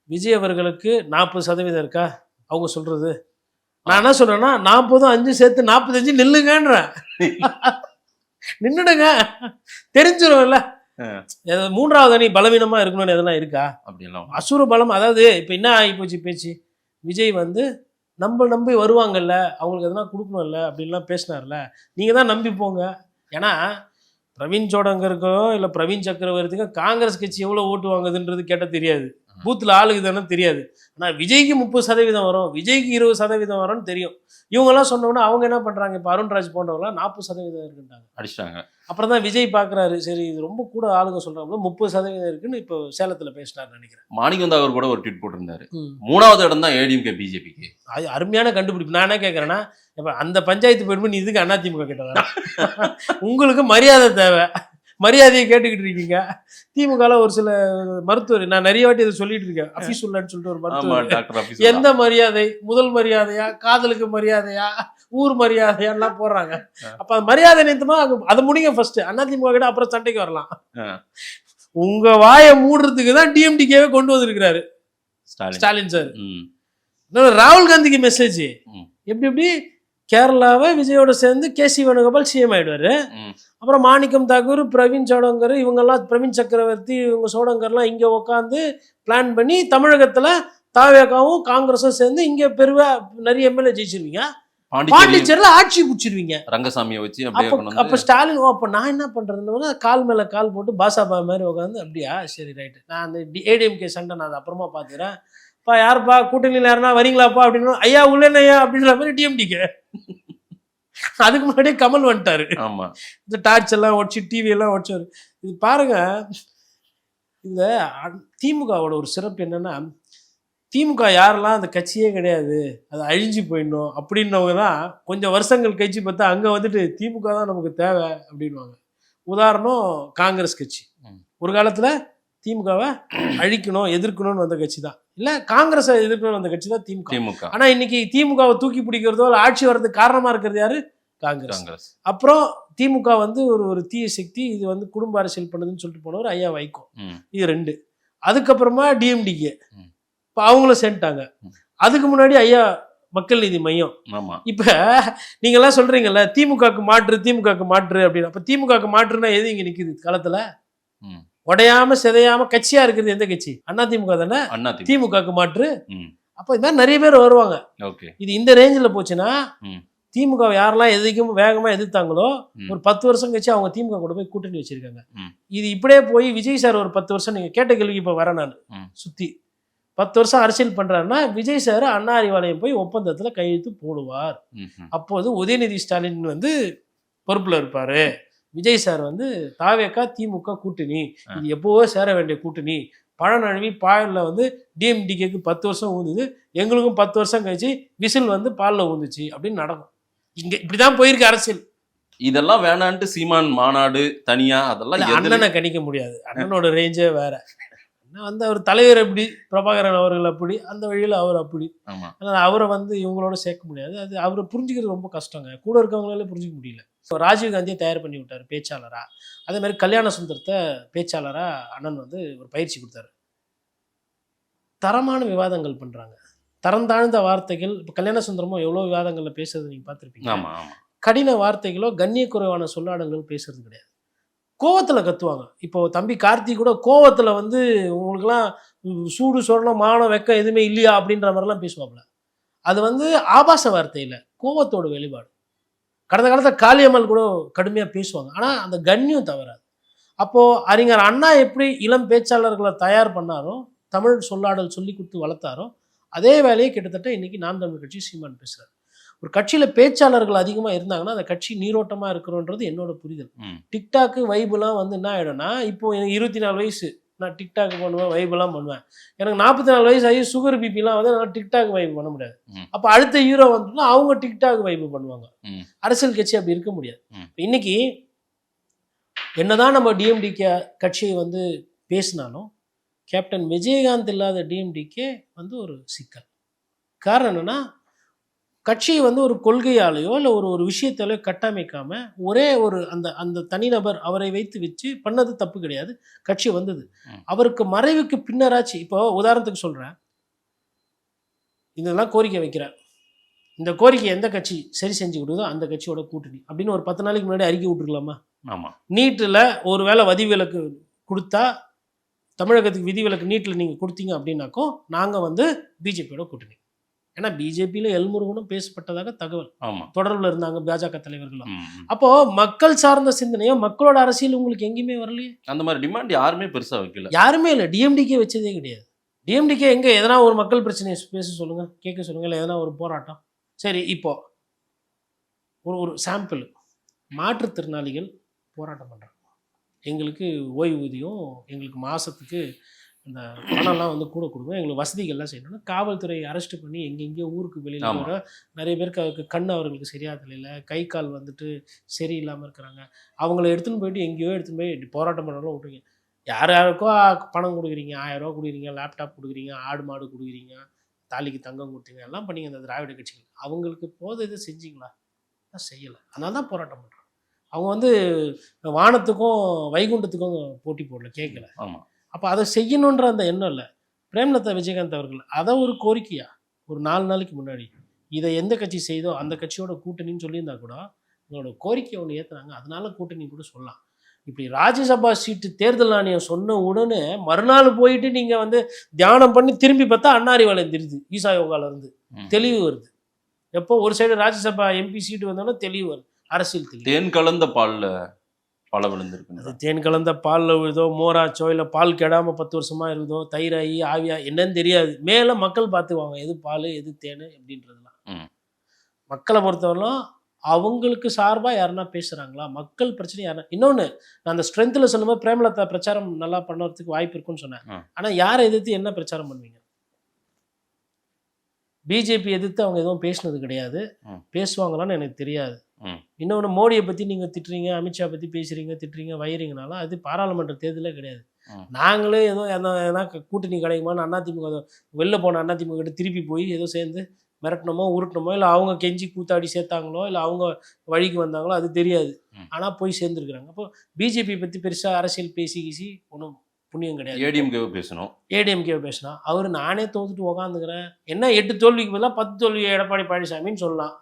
விஜய் அவர்களுக்கு 40% இருக்கா அவங்க சொல்றது? நான் என்ன சொல்றேன்னா 40, 5 சேர்த்து 45 நில்லுங்கன்றேன். நின்னுடுங்க, தெரிஞ்சிரும்ல. மூன்றாவது அணி பலவீனமா இருக்கணும்னு எதனா இருக்கா? அப்படியெல்லாம் அசுர பலம். அதாவது இப்போ என்ன ஆகி போச்சு பேச்சு, விஜய் வந்து நம்பி வருவாங்கல்ல, அவங்களுக்கு எதனா கொடுக்கணும்ல அப்படின்லாம் பேசினார்ல. நீங்கள் தான் நம்பி போங்க. ஏன்னா பிரவீன் சோடங்கருக்கோ இல்லை பிரவீன் சக்கரவர்த்திக்கோ காங்கிரஸ் கட்சி எவ்வளோ ஓட்டு வாங்குதுன்றது கேட்டால் தெரியாது, பூத்தில் ஆளுக்கு தானே தெரியாது. ஆனால் விஜய்க்கு 30% வரும், விஜய்க்கு 20% வரும்னு தெரியும். இவங்கெல்லாம் சொன்னோன்னா அவங்க என்ன பண்ணுறாங்க, இப்போ அருண்ராஜ் போன்றவங்களாம் 40% இருக்குன்றாங்க, அடிச்சிட்டாங்க. அப்புறம் தான் விஜய் பார்க்குறாரு, சரி இது ரொம்ப கூட ஆளுங்க சொல்கிறாங்களோ 30% இருக்குன்னு இப்போ சேலத்தில் பேசினார்னு நினைக்கிறேன். மாணிக்கம் தாக்கூர் கூட ஒரு ட்வீட் போட்டிருந்தாரு, 3வது இடம் தான் ஏடிஎம்கே பிஜேபிக்கு. அது அருமையான கண்டுபிடிப்பு. நான் என்ன கேட்குறேன்னா, இப்போ அந்த பஞ்சாயத்து போயிட்டு நீ இதுக்கு அதிமுக கிட்ட வர, உங்களுக்கு மரியாதை தேவை, மரியாதையை கேட்டுக்கிட்டு இருக்கீங்க. திமுகவில் ஒரு சில மருத்துவர், நான் நிறைய வாட்டி இதை சொல்லிட்டு இருக்கேன், அஃபீஸ் உள்ளான்னு சொல்லிட்டு ஒரு மருத்துவர், எந்த மரியாதை, முதல் மரியாதையா, காதலுக்கு மரியாதையா, ஊர் மரியாதையாலாம் போடுறாங்க. அப்ப அது மரியாதை நிமித்தமா அதை முடிங்க ஃபர்ஸ்ட், அதிமுக கிட்ட அப்புறம் சண்டைக்கு வரலாம். உங்க வாயை மூடுறதுக்கு தான் டிஎம்டிகேவே கொண்டு வந்திருக்கிறாரு ஸ்டாலின் சார். ராகுல் காந்திக்கு மெசேஜ் எப்படி கேரளாவை விஜயோட சேர்ந்து கேசி வேணுகோபால் சிஎம் ஆயிடுவாரு. அப்புறம் மாணிக்கம் தாக்கூர், பிரவீன் சோடங்கர், இவங்கெல்லாம், பிரவீன் சக்கரவர்த்தி, இவங்க சோடங்கர்லாம் இங்கே உட்காந்து பிளான் பண்ணி தமிழகத்தில் தாவேகாவும் காங்கிரஸும் சேர்ந்து இங்கே பெருவா நிறைய எம்எல்ஏ ஜெயிச்சிருவீங்க, பாண்டிச்சேரியில் ஆட்சி பிடிச்சிருவீங்க ரங்கசாமியை வச்சு. அப்போ ஸ்டாலின், அப்போ நான் என்ன பண்ணுறதுன்னு கால் மேலே கால் போட்டு பாசாபா மாதிரி உட்காந்து, அப்படியா சரி ரைட்டு, நான் அந்த ஏடிஎம்கே சண்டை நான் அதை அப்புறமா பார்த்துக்கிறேன், பா யாருப்பா கூட்டணியில் யாருன்னா வரீங்களாப்பா அப்படின்னு, ஐயா உள்ளேனையா அப்படின்ற மாதிரி டிஎம்டிக்கு. அதுக்கு முன்னாடியே கமல் வந்துட்டாரு, இந்த டார்ச் எல்லாம் உடச்சு டிவி எல்லாம் உடச்சாரு. இது பாருங்க, இந்த திமுகவோட ஒரு சிறப்பு என்னன்னா, திமுக யாரெல்லாம் அந்த கட்சியே கிடையாது, அது அழிஞ்சு போயிடணும் அப்படின்னவங்க தான் கொஞ்சம் வருஷங்கள் கழிச்சு பார்த்தா அங்கே வந்துட்டு திமுக தான் நமக்கு தேவை அப்படின்வாங்க. உதாரணம் காங்கிரஸ் கட்சி. ஒரு காலத்தில் திமுகவை அழிக்கணும் எதிர்க்கணும்னு வந்த கட்சி தான், இல்லை காங்கிரஸை எதிர்க்கணும்னு வந்த கட்சி தான் திமுக. ஆனால் இன்னைக்கு திமுகவை தூக்கி பிடிக்கிறதோ இல்லை ஆட்சி வர்றதுக்கு காரணமாக இருக்கிறது யாரு? காங்கிரஸ். அப்புறம் திமுக வந்து ஒரு தீய சக்தி, இது வந்து குடும்ப அரசியல் பண்ணுதுன்னு சொல்லிட்டு போனவர் ஐயா வைகோ. இது 2. அதுக்கப்புறமா டிஎம்டிகே, இப்போ அவங்களும் சேர்ந்துட்டாங்க. அதுக்கு முன்னாடி ஐயா மக்கள் நீதி மையம். இப்ப நீங்க எல்லாம் சொல்றீங்கல்ல திமுகக்கு மாற்று அப்படின்னு. அப்ப திமுகக்கு மாற்றுனா எது இங்க நிக்குது காலத்துல? உடையாம சிதையாம கட்சியா இருக்கிறது எந்த கட்சி? அண்ணா திமுக தானே. திமுகக்கு மாற்று. அப்ப இது மாதிரி நிறைய பேர் வருவாங்க. இது இந்த ரேஞ்சில் போச்சுன்னா திமுக யாரெல்லாம் எதிர்க்கும் வேகமா எதிர்த்தாங்களோ ஒரு 10 வருஷம் கழிச்சு அவங்க திமுக கூட போய் கூட்டணி வச்சிருக்காங்க. இது இப்படியே போய் விஜய் சார் ஒரு 10 வருஷம், நீங்க கேட்ட கேள்விக்கு இப்ப வரேன் நான் சுத்தி 10 வருஷம் அரசியல் பண்றாருன்னா விஜய் சார் அண்ணா அறிவாலயம் போய் ஒப்பந்தத்துல கையெழுத்து போடுவார். அப்போது உதயநிதி ஸ்டாலின் வந்து பொறுப்புல இருப்பாரு. விஜய் சார் வந்து தாவேக்கா திமுக கூட்டணி, இது எப்போவோ சேர வேண்டிய கூட்டணி, பழநழுவி பாலில் வந்து டிஎம்டிகேக்கு 10 வருஷம் ஊந்துது, எங்களுக்கும் 10 வருஷம் கழிச்சு விசில் வந்து பாலில் ஊந்துச்சு அப்படின்னு நடக்கும். இங்க இப்படிதான் போயிருக்கு அரசியல். இதெல்லாம் வேணான்ட்டு சீமான் மாநாடு தனியா அதெல்லாம் அண்ணனை கணிக்க முடியாது. அண்ணனோட ரேஞ்சே வேற. அண்ணன் வந்து அவர் தலைவர் எப்படி, பிரபாகரன் அவர்கள் அப்படி, அந்த வழியில் அவர் அப்படி. அதனால் அவரை வந்து இவங்களோட சேர்க்க முடியாது. அது அவரை புரிஞ்சுக்கிறது ரொம்ப கஷ்டங்க. கூட இருக்கவங்களால புரிஞ்சிக்க முடியல. ஸோ ராஜீவ்காந்தியை தயார் பண்ணி விட்டார் பேச்சாளராக. அதே மாதிரி கல்யாண சுந்தரத்தை பேச்சாளராக அண்ணன் வந்து ஒரு பயிற்சி கொடுத்தாரு. தரமான விவாதங்கள் பண்ணுறாங்க, தரம் தாழ்ந்த வார்த்தைகள். இப்போ கல்யாண சுந்தரமும் எவ்வளோ விவாதங்களில் பேசுறது நீங்கள் பார்த்துருப்பீங்க. கடின வார்த்தைகளோ கண்ணிய குறைவான சொல்லாடங்கள் பேசுறது கிடையாது. கோவத்தில் கத்துவாங்க. இப்போ தம்பி கார்த்திக் கூட கோவத்தில் வந்து உங்களுக்குலாம் சூடு சொரணம் மானம் வெக்கம் எதுவுமே இல்லையா அப்படின்ற மாதிரிலாம் பேசுவாப்புல. அது வந்து ஆபாச வார்த்தை இல்லை, கோவத்தோட வெளிப்பாடு. கடந்த காலத்தில் காளியம்மாள் கூட கடுமையாக பேசுவாங்க, ஆனால் அந்த கண்ணியம் தவறாது. அப்போது அறிஞர் அண்ணா எப்படி இளம் பேச்சாளர்களை தயார் பண்ணாரோ, தமிழ் சொல்லாடல் சொல்லி கொடுத்து வளர்த்தாரோ, அதே வேலையை கிட்டத்தட்ட இன்னைக்கு நாம் தமிழ் கட்சி சீமான் பேசுகிறார். ஒரு கட்சியில் பேச்சாளர்கள் அதிகமாக இருந்தாங்கன்னா அந்த கட்சி நீரோட்டமாக இருக்கிறோன்றது என்னோட புரிதல். டிக்டாக்கு வைபுலாம் வந்து என்ன ஆகிடும்னா, இப்போ எனக்கு 24 வயசு, நான் டிக்டாக் பண்ணுவேன், வைபெல்லாம் பண்ணுவேன். எனக்கு 44 வயசு ஆகி சுகர் பிபிலாம் வந்து நான் டிக்டாக் வைப் பண்ண முடியாது. அப்போ அடுத்த ஹீரோ வந்துட்டுனா அவங்க டிக்டாக் வைப் பண்ணுவாங்க. அரசியல் கட்சி அப்படி இருக்க முடியாது. இன்னைக்கு என்னதான் நம்ம டிஎம்டிகே கட்சியை வந்து பேசினாலும் கேப்டன் விஜயகாந்த் இல்லாத டிஎம்டிகே வந்து ஒரு சிக்கல். காரணம் என்னன்னா, கட்சியை வந்து ஒரு கொள்கையாலேயோ இல்லை ஒரு விஷயத்தாலேயோ கட்டமைக்காம ஒரே ஒரு அந்த தனிநபர் அவரை வைத்து வச்சு பண்ணது தப்பு கிடையாது. கட்சி வந்தது அவருக்கு மறைவுக்கு பின்னராச்சு. இப்போ உதாரணத்துக்கு சொல்கிறேன், இதெல்லாம் கோரிக்கை வைக்கிறார். இந்த கோரிக்கை எந்த கட்சி சரி செஞ்சு கொடுக்குதோ அந்த கட்சியோட கூட்டணி அப்படின்னு ஒரு 10 நாளைக்கு முன்னாடி அறிக்கை விட்டுருக்கலாமா? நீட்டில் ஒரு வேளை விதிவிலக்கு கொடுத்தா, தமிழகத்துக்கு விதிவிலக்கு நீட்டில் நீங்கள் கொடுத்தீங்க அப்படின்னாக்கோ நாங்கள் வந்து பிஜேபியோட கூட்டணி. ஏன்னா பிஜேபியில் எல்முருகனும் பேசப்பட்டதாக தகவல், தொடர்பில் இருந்தாங்க பாஜக தலைவர்களும். அப்போ மக்கள் சார்ந்த சிந்தனையோ மக்களோட அரசியல் உங்களுக்கு எங்கேயுமே வரலையே. அந்த மாதிரி டிமாண்ட் யாருமே பெருசாக வைக்கல, யாருமே இல்லை. டிஎம்டிகே வச்சதே கிடையாது. டிஎம்டிகே எங்கே எதனா ஒரு மக்கள் பிரச்சனையை பேச சொல்லுங்கள், கேட்க சொல்லுங்கள், இல்லை எதனா ஒரு போராட்டம். சரி, இப்போ ஒரு சாம்பிள், மாற்றுத்திறனாளிகள் போராட்டம் பண்ணுறாங்க. எங்களுக்கு ஓய்வூதியம், எங்களுக்கு மாதத்துக்கு இந்த பணம்லாம் வந்து கூட கொடுக்கணும், எங்களுக்கு வசதிகள்லாம் செய்யணும்னா காவல்துறை அரெஸ்ட் பண்ணி எங்கெங்கேயோ ஊருக்கு வெளியில் வர நிறைய பேருக்கு அதுக்கு கண் அவர்களுக்கு சரியாக தெரியல, கை கால் வந்துட்டு சரியில்லாமல் இருக்கிறாங்க. அவங்கள எடுத்துன்னு போயிட்டு எங்கேயோ எடுத்துன்னு போய் போராட்டம் பண்ணாலும் விட்டுருங்க. யாருக்கோ பணம் கொடுக்குறீங்க, 1000 ரூபா கொடுக்குறீங்க, லேப்டாப் கொடுக்குறீங்க, ஆடு மாடு கொடுக்குறீங்க, தாலிக்கு தங்கம் கொடுத்தீங்க, எல்லாம் பண்ணிங்க அந்த திராவிட கட்சிகள். அவங்களுக்கு இதை செஞ்சீங்களா? செய்யலை. அதனால தான் போராட்டம் பண்ணுறாங்க. அவங்க வந்து வானத்துக்கும் வைகுண்டத்துக்கும் போட்டி போடல, கேட்கல. அப்போ அதை செய்யணுன்ற அந்த எண்ணம் இல்லை. பிரேமலதா விஜயகாந்த் அவர்கள் அதை ஒரு கோரிக்கையா ஒரு 4 நாளைக்கு முன்னாடி இதை எந்த கட்சி செய்தோ அந்த கட்சியோட கூட்டணின்னு சொல்லியிருந்தா கூட உங்களோட கோரிக்கையை ஒன்று ஏற்றுனாங்க, அதனால கூட்டணி கூட சொல்லலாம். இப்படி ராஜ்யசபா சீட்டு தேர்தல் ஆணையம் சொன்ன உடனே மறுநாள் போயிட்டு நீங்கள் வந்து தியானம் பண்ணி திரும்பி பார்த்தா அண்ணா அறிவாலயம் தெரியுது, ஈசா யோகால இருந்து தெளிவு வருது. எப்போ ஒரு சைடு ராஜ்யசபா எம்பி சீட்டு வந்தோன்னா தெளிவு வருது, அரசியல் தெளிவு. தேன் கலந்த பாலில் பல விழுந்திருக்கு. அது தேன் கலந்த பாலில் விழுதோ, மோராச்சோ, இல்லை பால் கெடாமல் 10 வருஷமா இருக்குதோ, தயிராகி ஆவியா என்னன்னு தெரியாது. மேலே மக்கள் பார்த்துக்குவாங்க எது பால் எது தேன் அப்படின்றதுலாம். மக்களை பொறுத்தவரைக்கும் அவங்களுக்கு சார்பாக யாருன்னா பேசுகிறாங்களா, மக்கள் பிரச்சனை யாருன்னா. இன்னொன்று, நான் அந்த ஸ்ட்ரென்த்தில் சொல்லும்போது பிரேமலதா பிரச்சாரம் நல்லா பண்ணுறதுக்கு வாய்ப்பு இருக்குன்னு சொன்னேன். ஆனால் யாரை எதிர்த்து என்ன பிரச்சாரம் பண்ணுவீங்க? பிஜேபி எதிர்த்து அவங்க எதுவும் பேசினது கிடையாது. பேசுவாங்களான்னு எனக்கு தெரியாது. இன்னொன்று, மோடியை பற்றி நீங்கள் திட்டுறீங்க, அமித்ஷா பற்றி பேசுகிறீங்க, திட்டுறீங்க, வைகிறீங்கனாலும் அது பாராளுமன்ற தேர்தலே கிடையாது. நாங்களே ஏதோ எதனா கூட்டணி கிடைக்குமான்னு அதிமுக வெளில போன அதிமுக கிட்ட திருப்பி போய் ஏதோ சேர்ந்து மிரட்டணுமோ உருட்டணுமோ, இல்லை அவங்க கெஞ்சி கூத்தாடி சேர்த்தாங்களோ, இல்லை அவங்க வழிக்கு வந்தாங்களோ அது தெரியாது. ஆனால் போய் சேர்ந்துருக்குறாங்க. அப்போ பிஜேபி பற்றி பெருசாக அரசியல் பேசி ஒன்றும் புண்ணியம் கிடையாது. ஏடிஎம்கேவை பேசணும், ஏடிஎம்கேவை பேசினா அவர் நானே தோத்துட்டு உக்காந்துக்கிறேன், என்ன 8 தோல்விக்கு பதிலாக 10 தோல்வி எடப்பாடி பழனிசாமின்னு சொல்லலாம்.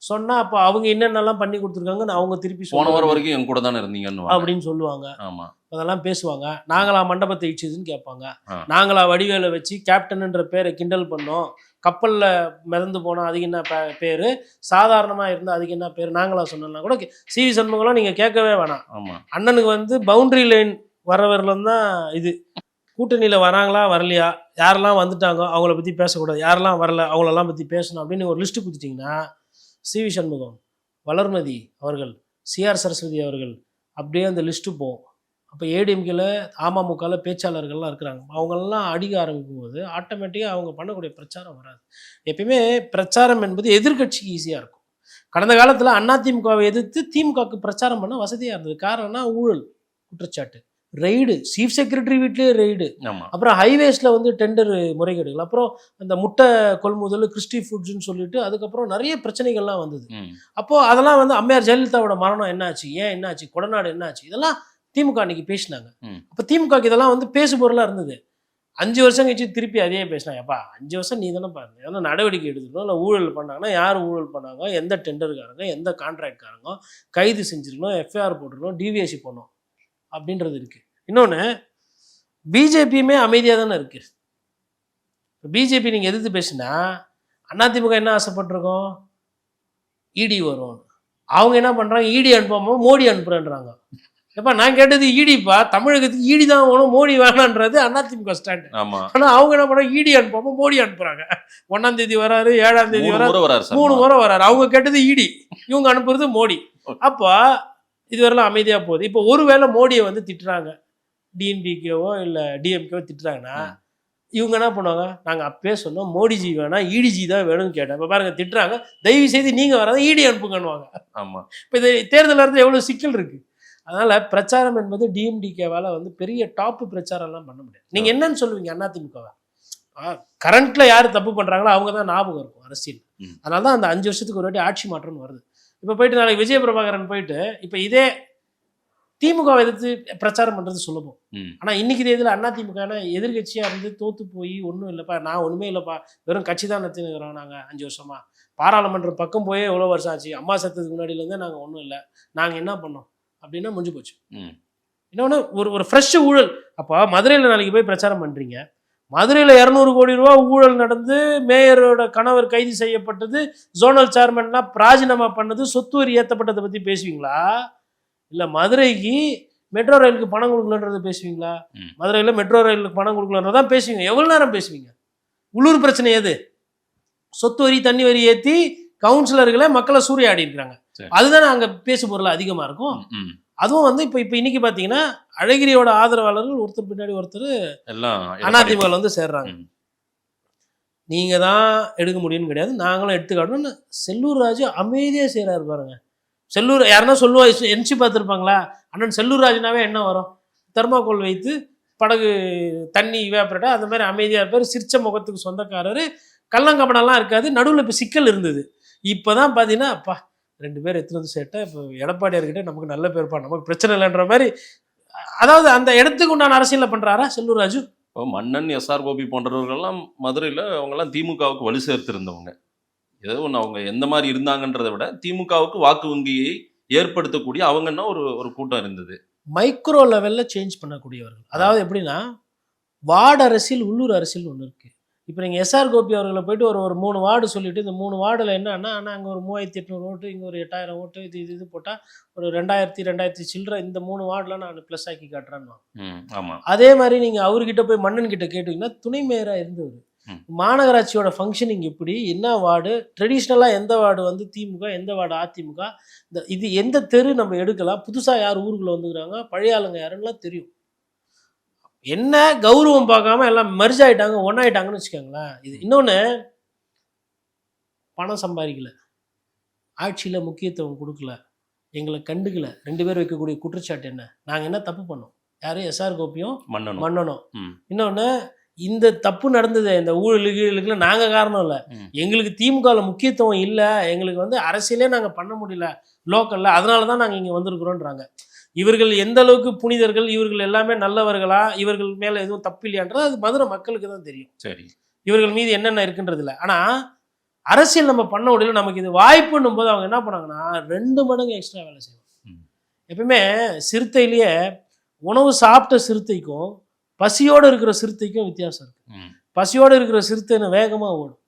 சொன்னா அப்போ அவங்க என்னென்னலாம் பண்ணி கொடுத்துருக்காங்கன்னு அவங்க திருப்பி போன வாரம் வரைக்கும் என் கூட தானே இருந்தீங்கன்னு அப்படின்னு சொல்லுவாங்க. ஆமா, அதெல்லாம் பேசுவாங்க. நாங்களா மண்டபத்தை இடிச்சதுன்னு கேட்பாங்க. நாங்களா வடிவேலை வச்சு கேப்டன்ன்ற பேரை கிண்டல் பண்ணோம், கப்பலில் மிதந்து போனோம் அதுக்கு என்ன பேர், சாதாரணமாக இருந்தால் அதுக்கு என்ன பேர் நாங்களா சொன்னோம்னா கூட சிவி சண்முகம்லாம் நீங்கள் கேட்கவே வேணாம். அண்ணனுக்கு வந்து பவுண்டரி லைன் வரவரில் தான் இது. கூட்டணியில் வராங்களா வரலையா, யாரெல்லாம் வந்துட்டாங்க அவங்கள பற்றி பேசக்கூடாது, யாரெல்லாம் வரல அவங்களெல்லாம் பற்றி பேசணும் அப்படின்னு ஒரு லிஸ்ட்டு கொடுத்துட்டிங்கன்னா சிவி சண்முகம், வளர்மதி அவர்கள், சிஆர் சரஸ்வதி அவர்கள், அப்படியே அந்த லிஸ்ட்டு போகும். அப்போ ஏடிஎம்கேல அமமுகவில் பேச்சாளர்கள்லாம் இருக்கிறாங்க, அவங்களெல்லாம் அடிக்க ஆரம்பிக்கும் போது ஆட்டோமேட்டிக்காக அவங்க பண்ணக்கூடிய பிரச்சாரம் வராது. எப்பயுமே பிரச்சாரம் என்பது எதிர்கட்சிக்கு ஈஸியாக இருக்கும். கடந்த காலத்தில் அதிமுகவை எதிர்த்து திமுகவுக்கு பிரச்சாரம் பண்ண வசதியாக இருந்தது. காரணம்னா ஊழல் குற்றச்சாட்டு, ரெய்டு, சீஃப் செக்ரட்டரி வீட்லேயே ரெய்டு, அப்புறம் ஹைவேஸில் வந்து டெண்டர் முறைகேடுகள், அப்புறம் அந்த முட்டை கொள்முதல் கிறிஸ்டி ஃபுட்ஸ்ன்னு சொல்லிட்டு அதுக்கப்புறம் நிறைய பிரச்சனைகள்லாம் வந்தது. அப்போது அதெல்லாம் வந்து அம்மையார் ஜெயலலிதாவோட மரணம் என்னாச்சு, ஏன் என்னாச்சு, கொடநாடு என்னாச்சு, இதெல்லாம் திமுக அன்னைக்கு பேசினாங்க. அப்போ திமுகக்கு இதெல்லாம் வந்து பேசு பொருளாக இருந்தது. 5 வருஷம் கழிச்சு திருப்பி அதே பேசினாங்க. அப்பா 5 வருஷம் நீ தானே பாருங்க, ஏன்னா நடவடிக்கை எடுத்துக்கணும், இல்லை ஊழல் பண்ணாங்கன்னா யார் ஊழல் பண்ணாங்க, எந்த டெண்டருக்காரங்க, எந்த கான்ட்ராக்ட்காரங்க கைது செஞ்சுருக்கணும், எஃப்ஐஆர் போட்டுருக்கணும், டிவிஎஸ்சி பண்ணணும் அப்படின்றது இருக்குது. இன்னொன்று, பிஜேபியுமே அமைதியாக தானே இருக்குது. பிஜேபி நீங்கள் எதிர்த்து பேசினா அதிமுக என்ன ஆசைப்பட்டிருக்கோம், இடி வரும். அவங்க என்ன பண்ணுறாங்க, இடி அனுப்பாமல் மோடி அனுப்புகிறேன்றாங்க. எப்பா நான் கேட்டது ஈடிப்பா, தமிழகத்துக்கு ஈடி தான் வேணும், மோடி வேணான்றது அதிமுக ஸ்டாண்ட். ஆனால் அவங்க என்ன பண்ணுறாங்க, ஈடி அனுப்பாமல் மோடி அனுப்புகிறாங்க. 1ஆம் தேதி வராரு, 7ஆம் தேதி வராரு, 3 முறை வராரு. அவங்க கேட்டது ஈடி, இவங்க அனுப்புறது மோடி. அப்போ இதுவரைலாம் அமைதியாக போகுது. இப்போ ஒருவேளை மோடியை வந்து திட்டுறாங்க, டிஎன்டிகேவோ இல்லை டிஎம்கேவோ திட்டுறாங்கன்னா இவங்க என்ன பண்ணுவாங்க, நாங்கள் அப்பயே சொன்னோம் மோடிஜி வேணாம் இடிஜி தான் வேணும்னு கேட்டேன். இப்போ பாருங்கள் திட்டுறாங்க, தயவு செய்து நீங்கள் வராத இடி அனுப்புங்கன்னுவாங்க. ஆமாம், இப்போ இது தேர்தலில் இருந்து எவ்வளோ சிக்கல் இருக்குது. அதனால் பிரச்சாரம் என்பது டிஎம்டிகேவால் வந்து பெரிய டாப்பு பிரச்சாரம்லாம் பண்ண முடியாது. நீங்கள் என்னன்னு சொல்லுவீங்க, அதிமுகவை கரண்ட்டில் யார் தப்பு பண்ணுறாங்களோ அவங்க தான் ஞாபகம் இருக்கும் அரசியல். அதனால தான் அந்த 5 வருஷத்துக்கு ஒரு வாட்டி ஆட்சி மாற்றம்னு வருது. இப்போ போயிட்டு நாளைக்கு விஜய பிரபாகரன் போயிட்டு இப்போ இதே திமுகவை எதிர்த்து பிரச்சாரம் பண்ணுறது சுலபம். ஆனால் இன்னைக்கு தேதியில் அதிமுக எதிர்கட்சியாக இருந்து தோற்று போய் ஒன்றும் இல்லைப்பா, நான் ஒன்றுமே இல்லைப்பா, வெறும் கட்சி தான் நடத்தினுக்கிறோம் நாங்கள் 5 வருஷமாக, பாராளுமன்ற பக்கம் போயே எவ்வளோ வருஷம் ஆச்சு, அம்மா சத்தத்துக்கு முன்னாடியிலேருந்தே நாங்கள் ஒன்றும் இல்லை, நாங்கள் என்ன பண்ணோம் அப்படின்னா முடிஞ்சு போச்சு. இன்னொன்று, ஒரு ஃப்ரெஷ் ஊழல். அப்போ மதுரையில் நாளைக்கு போய் பிரச்சாரம் பண்ணுறீங்க, மதுரையில் 200 கோடி ரூபா ஊழல் நடந்து மேயரோட கணவர் கைது செய்யப்பட்டது, ஜோனல் சேர்மன்லாம் ராஜினாமா பண்ணது, சொத்து வரி ஏற்றப்பட்டதை பற்றி பேசுவீங்களா, இல்லை மதுரைக்கு மெட்ரோ ரயிலுக்கு பணம் கொடுக்கலன்றதை பேசுவீங்களா? மதுரையில் மெட்ரோ ரயிலுக்கு பணம் கொடுக்கலன்றதான் பேசுவீங்க. எவ்வளோ நேரம் பேசுவீங்க? உள்ளூர் பிரச்சனை எது? சொத்து வரி தண்ணி வரி ஏற்றி கவுன்சிலர்களை மக்களை சூறையாடி இருக்கிறாங்க. அதுதானே அங்கே பேசு பொருள் அதிகமாக இருக்கும். அதுவும் வந்து இப்போ இன்னைக்கு பார்த்தீங்கன்னா அழகிரியோட ஆதரவாளர்கள் ஒருத்தர் பின்னாடி ஒருத்தர் அதிமுக வந்து சேர்றாங்க. நீங்கள் தான் எடுக்க முடியும்னு கிடையாது, நாங்களும் எடுத்துக்காட்டணும்னு செல்லூர் ராஜு அமைதியாக செய்கிறாரு பாருங்க. செல்லூர் யாருன்னா சொல்லுவா, என்சி பார்த்துருப்பாங்களா, அண்ணன் செல்லூர் ராஜுனாவே என்ன வரும், தெர்மாக்கோல் வைத்து படகு தண்ணி இவாபரேட்டா அந்த மாதிரி அமைதியாக இருப்பார், சிரிச்ச முகத்துக்கு சொந்தக்காரர், கள்ளங்கப்படம்லாம் இருக்காது. நடுவில் இப்போ சிக்கல் இருந்தது. இப்போ தான் பார்த்தீங்கன்னா அப்பா 2 பேர் எடுத்துகிட்டு வந்து சேர்த்தா இப்போ எடப்பாடியார்கிட்ட நமக்கு நல்ல பேர்ப்பா, நமக்கு பிரச்சனை இல்லைன்ற மாதிரி, அதாவது அந்த இடத்துக்கு உண்டான அரசியலில் பண்ணுறாரா செல்லூர் ராஜு? இப்போ மன்னன் எஸ்ஆர் கோபி போன்றவர்கள்லாம் மதுரையில் அவங்கெல்லாம் திமுகவுக்கு வலு சேர்த்திருந்தவங்க. ஏதோ ஒன்று அவங்க எந்த மாதிரி இருந்தாங்கன்றதை விட திமுகவுக்கு வாக்கு வங்கியை ஏற்படுத்தக்கூடிய அவங்கன்னா ஒரு கூட்டம் இருந்தது. மைக்ரோ லெவலில் சேஞ்ச் பண்ணக்கூடியவர்கள். அதாவது எப்படின்னா வார்டு அரசியல் உள்ளூர் அரசியல் ஒன்று இருக்குது. இப்போ நீங்கள் எஸ்ஆர் கோபி அவர்களை போயிட்டு ஒரு 3 வார்டு சொல்லிவிட்டு இந்த 3 வார்டில் என்னன்னா, ஆனால் அங்கே ஒரு 3800 ஓட்டு, இங்கே ஒரு 8000 ஓட்டு, இது போட்டால் ஒரு 2000 சில்லற, இந்த 3 வார்டில் நான் ப்ளஸ் ஆக்கி காட்டுறேன்னு. ஆமாம், அதே மாதிரி நீங்கள் அவர்கிட்ட போய் மன்னன் கிட்ட கேட்டிங்கன்னா துணை மேயராக இருந்தவர், மாநகராட்சியோட ஃபங்க்ஷனிங் எப்படி, என்ன வார்டு ட்ரெடிஷ்னலாக, எந்த வார்டு வந்து திமுக, எந்த வார்டு அதிமுக, இது எந்த தெரு நம்ம எடுக்கலாம், புதுசாக யார் ஊருக்குள்ளே வந்துக்கிறாங்க, பழைய ஆளுங்க யாருன்னெலாம் தெரியும். என்ன கௌரவம் பார்க்காம எல்லாம் மெர்ஜ் ஆகிட்டாங்க, ஒன்றாயிட்டாங்கன்னு வச்சுக்கோங்களேன். இது இன்னொன்று, பணம் சம்பாதிக்கல, ஆட்சியில் முக்கியத்துவம் கொடுக்கல, எங்களை கண்டுக்கல. 2 பேர் வைக்கக்கூடிய குற்றச்சாட்டு என்ன? நாங்கள் என்ன தப்பு பண்ணோம்? யார்? எஸ்ஆர் கோபியும் மன்னனும். இன்னொன்று, இந்த தப்பு நடந்தது, இந்த ஊழலுக்குள்ள நாங்கள் காரணம் இல்லை, எங்களுக்கு திமுகவில் முக்கியத்துவம் இல்லை, எங்களுக்கு வந்து அரசியலே நாங்கள் பண்ண முடியல லோக்கலில், அதனால தான் நாங்கள் இங்கே வந்திருக்கிறோன்றாங்க. இவர்கள் எந்த அளவுக்கு புனிதர்கள், இவர்கள் எல்லாமே நல்லவர்களா, இவர்கள் மேலே எதுவும் தப்பு இல்லையான்றது அது மதுரை மக்களுக்கு தான் தெரியும். சரி, இவர்கள் மீது என்னென்ன இருக்குன்றது இல்லை. ஆனால் அரசியல் நம்ம பண்ண முடியல, நமக்கு இது வாய்ப்புன்னும் போது அவங்க என்ன பண்ணாங்கன்னா 2 மடங்கு எக்ஸ்ட்ரா வேலை செய்வாங்க. எப்பவுமே சிறுத்தையிலேயே உணவு சாப்பிட்ட சிறுத்தைக்கும் பசியோடு இருக்கிற சிறுத்தைக்கும் வித்தியாசம் இருக்கு. பசியோடு இருக்கிற சிறுத்தைன்னு வேகமாக ஓடும்,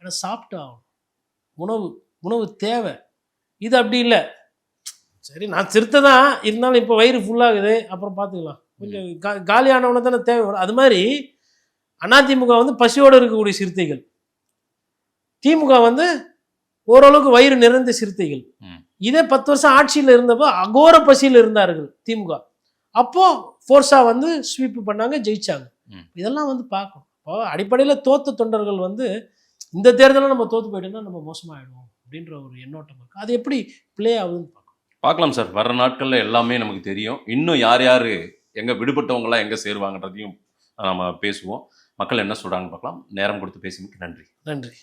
ஏன்னா சாப்பிட்டு ஆகணும், உணவு தேவை. இது அப்படி இல்லை. சரி, நான் சிறுத்தை தான் இருந்தாலும் இப்போ வயிறு ஃபுல்லாகுது, அப்புறம் பார்த்துக்கலாம், கொஞ்சம் காலியானவனை தானே தேவை. அது மாதிரி அதிமுக வந்து பசியோடு இருக்கக்கூடிய சிறுத்தைகள், திமுக வந்து ஓரளவுக்கு வயிறு நிறைந்த சிறுத்தைகள். இதே 10 வருஷம் ஆட்சியில் இருந்தப்போ அகோர பசியில் இருந்தார்கள் திமுக. அப்போ ஃபோர்ஸா வந்து ஸ்வீப் பண்ணாங்க, ஜெயிச்சாங்க. இதெல்லாம் வந்து பார்க்கணும். இப்போ அடிப்படையில் தோத்த தொண்டர்கள் வந்து இந்த தேர்தலில் நம்ம தோத்து போயிட்டோம்னா நம்ம மோசமாகிடுவோம் அப்படின்ற ஒரு எண்ணோட்டம் இருக்கு. அது எப்படி பிளே ஆகுதுன்னு பார்க்கலாம் சார். வர்ற நாட்களில் எல்லாமே நமக்கு தெரியும். இன்னும் யார் யார் எங்கே விடுபட்டவங்களாம் எங்கே சேருவாங்கன்றதையும் நம்ம பேசுவோம். மக்கள் என்ன சொல்கிறாங்கன்னு பார்க்கலாம். நேரம் கொடுத்து பேசினதுக்கு நன்றி. நன்றி.